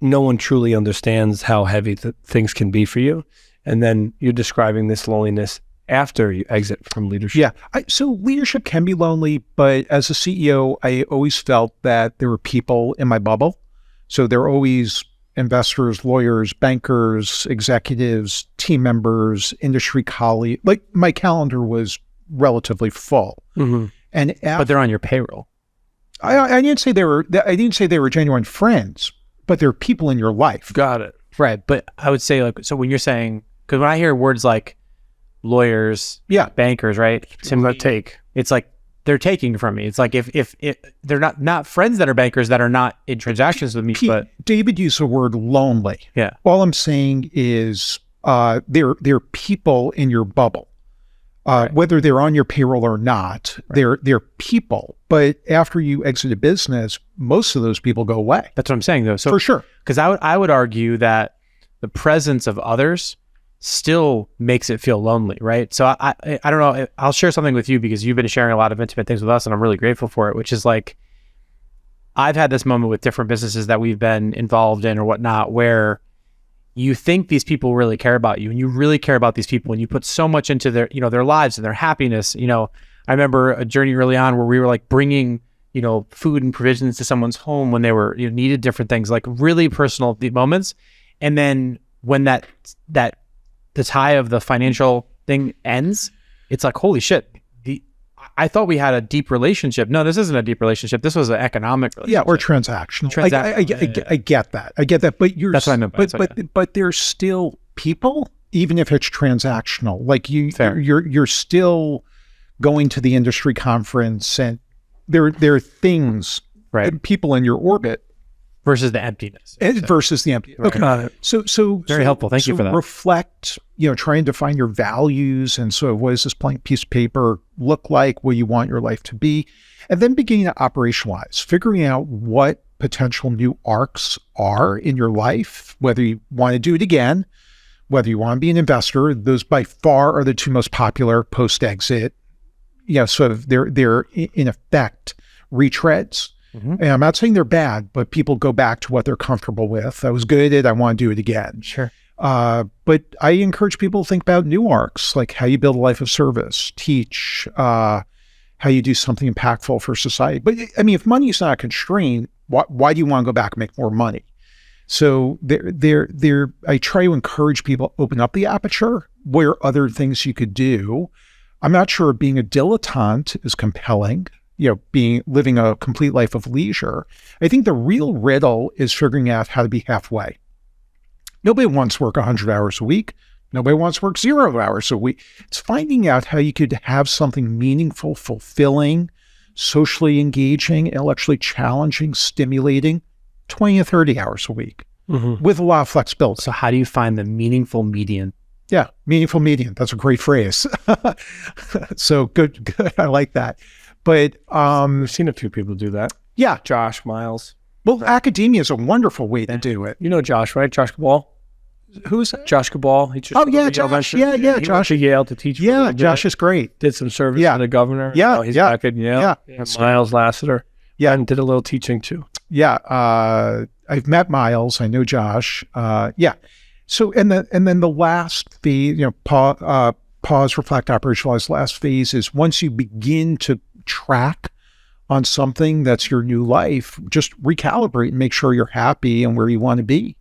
Speaker 3: no one truly understands how heavy things can be for you. And then you're describing this loneliness after you exit from leadership?
Speaker 4: Yeah. So leadership can be lonely, but as a CEO, I always felt that there were people in my bubble. So there are always investors, lawyers, bankers, executives, team members, industry colleagues. Like my calendar was relatively full.
Speaker 2: Mm-hmm.
Speaker 4: And
Speaker 2: But they're on your payroll.
Speaker 4: I didn't say they were genuine friends, but they're people in your life.
Speaker 3: Got it.
Speaker 2: Right. But I would say, like, so when you're saying, because when I hear words like lawyers,
Speaker 4: Yeah.
Speaker 2: bankers, right? It's like they're taking from me. It's like if they're not friends that are bankers that are not in transactions with me, but
Speaker 4: David used the word lonely.
Speaker 2: Yeah.
Speaker 4: All I'm saying is they're people in your bubble.
Speaker 2: Right.
Speaker 4: Whether they're on your payroll or not, they're people. But after you exit a business, most of those people go away.
Speaker 2: That's what I'm saying, though. So
Speaker 4: For sure.
Speaker 2: because I would argue that the presence of others still makes it feel lonely, right? So I don't know. I'll share something with you because you've been sharing a lot of intimate things with us, and I'm really grateful for it. Which is like, I've had this moment with different businesses that we've been involved in or whatnot, where you think these people really care about you, and you really care about these people, and you put so much into their, their lives and their happiness. I remember a journey early on where we were like bringing, food and provisions to someone's home when they were needed different things, like really personal moments. And then when that the tie of the financial thing ends, it's like, holy shit. I thought we had a deep relationship. No, this isn't a deep relationship. This was an economic relationship.
Speaker 4: Yeah, or transactional. I get that. I get that. But
Speaker 2: that's what I meant by it.
Speaker 4: But there's still people, even if it's transactional. Like you're still going to the industry conference, and there are things,
Speaker 2: right?
Speaker 4: People in your orbit
Speaker 2: versus the emptiness.
Speaker 4: Versus the empty.
Speaker 2: Right.
Speaker 4: Okay. So
Speaker 2: very helpful. Thank you for that.
Speaker 4: Reflect, try and define your values. And so what does this blank piece of paper look like? What you want your life to be? And then beginning to operationalize, figuring out what potential new arcs are in your life, whether you want to do it again, whether you want to be an investor. Those by far are the two most popular post-exit. Sort of they're in effect retreads. Mm-hmm. And I'm not saying they're bad, but people go back to what they're comfortable with. I was good at it. I want to do it again.
Speaker 2: Sure.
Speaker 4: But I encourage people to think about new arcs, like how you build a life of service, teach, how you do something impactful for society. But I mean, if money is not a constraint, why do you want to go back and make more money? So I try to encourage people to open up the aperture. What are other things you could do? I'm not sure being a dilettante is compelling. Living a complete life of leisure. I think the real riddle is figuring out how to be halfway. Nobody wants to work 100 hours a week. Nobody wants to work 0 hours a week. It's finding out how you could have something meaningful, fulfilling, socially engaging, intellectually challenging, stimulating, 20 to 30 hours a week with a lot of flexibility.
Speaker 2: So how do you find the meaningful median?
Speaker 4: Yeah, meaningful median. That's a great phrase. So good. I like that. But
Speaker 3: I've seen a few people do that.
Speaker 4: Yeah.
Speaker 3: Josh, Miles.
Speaker 4: Well, academia is a wonderful way to do it.
Speaker 3: You know Josh, right? Josh Cabal.
Speaker 4: Who's that?
Speaker 3: Josh Cabal. He just
Speaker 4: Josh. Yeah,
Speaker 3: he
Speaker 4: Josh.
Speaker 3: went to Yale to teach.
Speaker 4: Yeah, Josh is great.
Speaker 3: Did some service for the governor.
Speaker 4: Yeah,
Speaker 3: he's back at Yale.
Speaker 4: Yeah.
Speaker 3: Miles Lassiter.
Speaker 4: Yeah,
Speaker 3: and did a little teaching too.
Speaker 4: Yeah, I've met Miles. I know Josh. Yeah. So and then the last phase, pause, reflect, operationalize. Last phase is once you begin to track on something that's your new life, just recalibrate and make sure you're happy and where you want to be.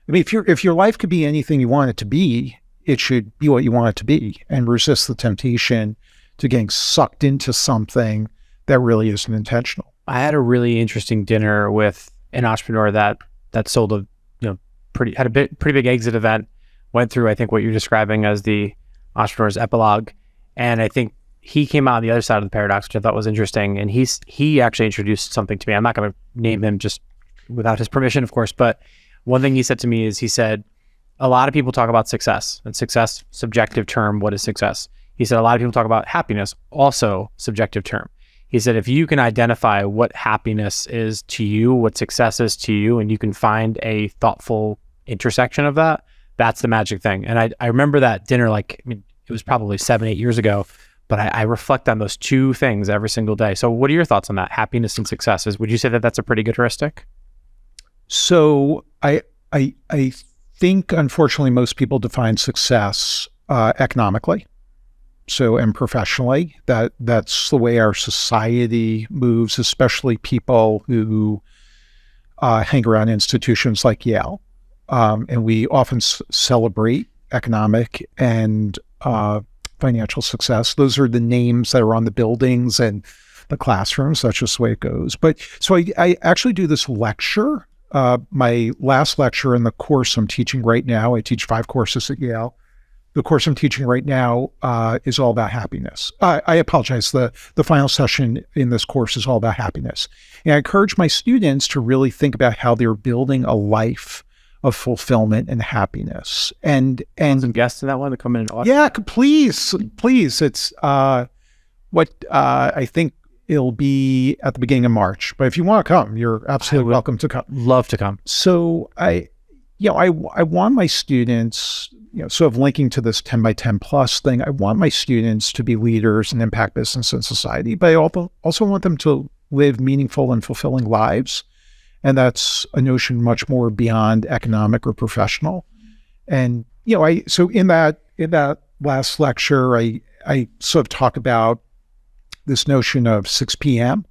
Speaker 4: I mean, if your life could be anything you want it to be, it should be what you want it to be, and resist the temptation to getting sucked into something that really isn't intentional.
Speaker 2: I had a really interesting dinner with an entrepreneur that sold a pretty big exit event, went through I think what you're describing as the entrepreneur's epilogue, and I think he came out on the other side of the paradox, which I thought was interesting. And he actually introduced something to me. I'm not going to name him just without his permission, of course. But one thing he said to me is, he said, a lot of people talk about success, and success, subjective term. What is success? He said, a lot of people talk about happiness, also subjective term. He said, if you can identify what happiness is to you, what success is to you, and you can find a thoughtful intersection of that, that's the magic thing. And I remember that dinner, it was probably 7-8 years ago. But I reflect on those two things every single day. So what are your thoughts on that? Happiness and successes. Would you say that that's a pretty good heuristic?
Speaker 4: So I think, unfortunately, most people define success economically. and professionally, that's the way our society moves, especially people who hang around institutions like Yale. And we often celebrate economic and financial success. Those are the names that are on the buildings and the classrooms. That's just the way it goes. But so I actually do this lecture. My last lecture in the course I'm teaching right now, I teach 5 courses at Yale. The course I'm teaching right now is all about happiness. I apologize. The final session in this course is all about happiness. And I encourage my students to really think about how they're building a life of fulfillment and happiness. And
Speaker 2: some guests in that one to come in and audience.
Speaker 4: Yeah, please. It's what I think it'll be at the beginning of March. But if you want to come, you're absolutely welcome to come.
Speaker 2: Love to come.
Speaker 4: So I want my students, sort of linking to this 10 by 10 plus thing, I want my students to be leaders and impact business and society, but I also want them to live meaningful and fulfilling lives. And that's a notion much more beyond economic or professional. And, so in that last lecture, I sort of talk about this notion of 6 p.m.,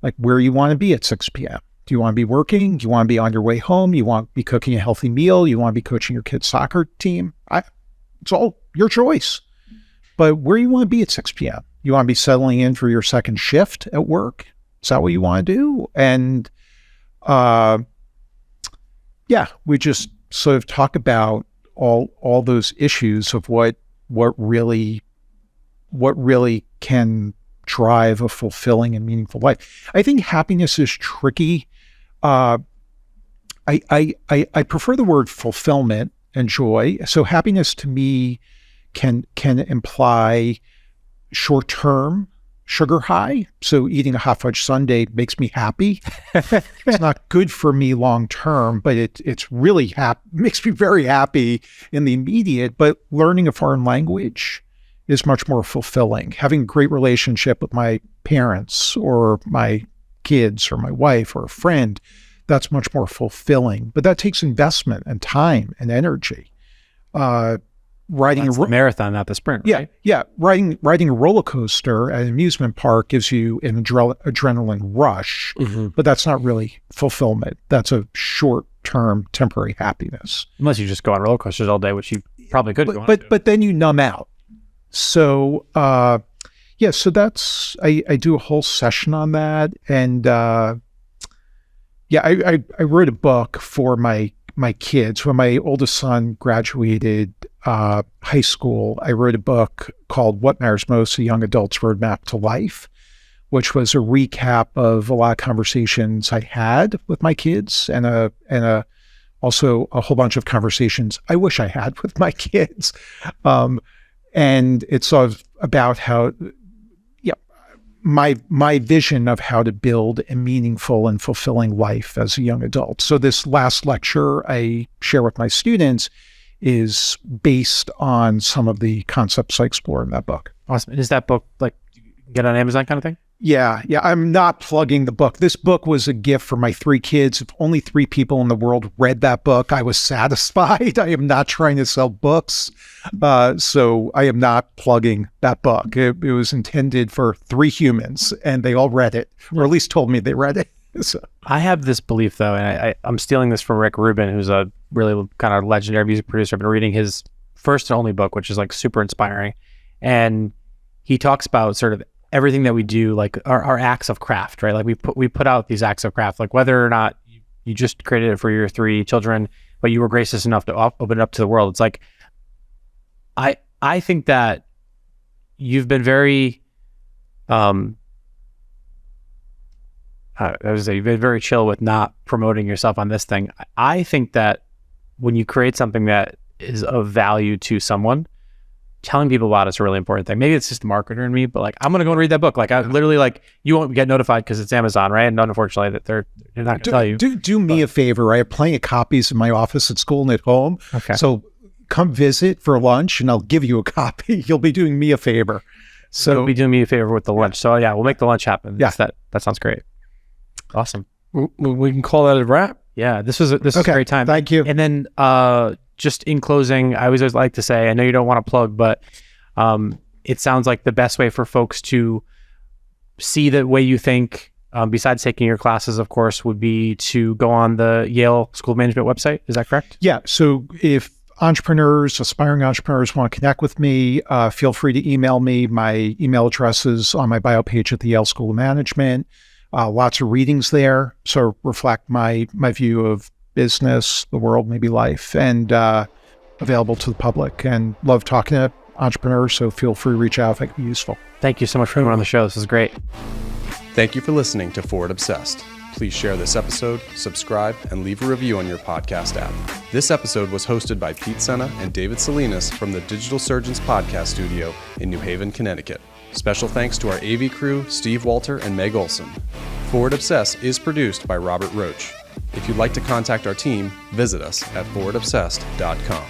Speaker 4: like where you want to be at 6 p.m. Do you want to be working? Do you want to be on your way home? You want to be cooking a healthy meal? You want to be coaching your kid's soccer team? It's all your choice. But where you want to be at 6 p.m.? You want to be settling in for your second shift at work? Is that what you want to do? And we just sort of talk about all those issues of what really can drive a fulfilling and meaningful life. I think happiness is tricky. I prefer the word fulfillment and joy. So happiness to me can imply short-term sugar high. So eating a hot fudge sundae makes me happy. It's not good for me long-term, but it's really makes me very happy in the immediate. But learning a foreign language is much more fulfilling. Having a great relationship with my parents or my kids or my wife or a friend, that's much more fulfilling. But that takes investment and time and energy. Riding
Speaker 2: a marathon, not the sprint, right?
Speaker 4: Yeah. Riding a roller coaster at an amusement park gives you an adrenaline rush, but that's not really fulfillment. That's a short-term temporary happiness.
Speaker 2: Unless you just go on roller coasters all day, which you probably could go on.
Speaker 4: But then you numb out. So, so that's, I do a whole session on that. And, I wrote a book for my kids. When my oldest son graduated high school, I wrote a book called What Matters Most, A Young Adult's Roadmap to Life, which was a recap of a lot of conversations I had with my kids and also a whole bunch of conversations I wish I had with my kids. And it's sort of about how, my vision of how to build a meaningful and fulfilling life as a young adult. So this last lecture I share with my students is based on some of the concepts I explore in that book.
Speaker 2: Awesome. And is that book like get on Amazon kind of thing?
Speaker 4: Yeah. I'm not plugging the book. This book was a gift for my 3 kids. If only 3 people in the world read that book, I was satisfied. I am not trying to sell books. So I am not plugging that book. It was intended for 3 humans and they all read it, or at least told me they read it. So.
Speaker 2: I have this belief though, and I'm stealing this from Rick Rubin, who's a really kind of legendary music producer. I've been reading his first and only book, which is like super inspiring. And he talks about sort of everything that we do, like our acts of craft, right? Like we put out these acts of craft, like whether or not you just created it for your 3 children, but you were gracious enough to open it up to the world. It's like, I think that you've been very, you've been very chill with not promoting yourself on this thing. I think that when you create something that is of value to someone, telling people about it's a really important thing. Maybe it's just the marketer in me, but like, I'm going to go and read that book. Like I literally you won't get notified because it's Amazon, right? And unfortunately that they're not going to tell you.
Speaker 4: Do me a favor. I have plenty of copies in my office at school and at home.
Speaker 2: Okay.
Speaker 4: So come visit for lunch and I'll give you a copy. You'll be doing me a favor. So
Speaker 2: you'll be doing me a favor with the lunch. So yeah, we'll make the lunch happen.
Speaker 4: Yeah.
Speaker 2: That sounds great. Awesome.
Speaker 3: We can call that a wrap.
Speaker 2: Yeah. This was a great time.
Speaker 4: Thank you.
Speaker 2: And then, just in closing, I always like to say, I know you don't want to plug, but it sounds like the best way for folks to see the way you think, besides taking your classes, of course, would be to go on the Yale School of Management website. Is that correct?
Speaker 4: Yeah. So if entrepreneurs, aspiring entrepreneurs want to connect with me, feel free to email me. My email address is on my bio page at the Yale School of Management. Lots of readings there, so reflect my view of business, the world, maybe life, and available to the public. And love talking to entrepreneurs, so feel free to reach out if I can be useful.
Speaker 2: Thank you so much for coming on the show. This is great.
Speaker 5: Thank you for listening to Forward Obsessed. Please share this episode, subscribe, and leave a review on your podcast app. This episode was hosted by Pete Senna and David Salinas from the Digital Surgeons Podcast Studio in New Haven, Connecticut. Special thanks to our AV crew, Steve Walter and Meg Olson. Forward Obsessed is produced by Robert Roach. If you'd like to contact our team, visit us at forwardobsessed.com.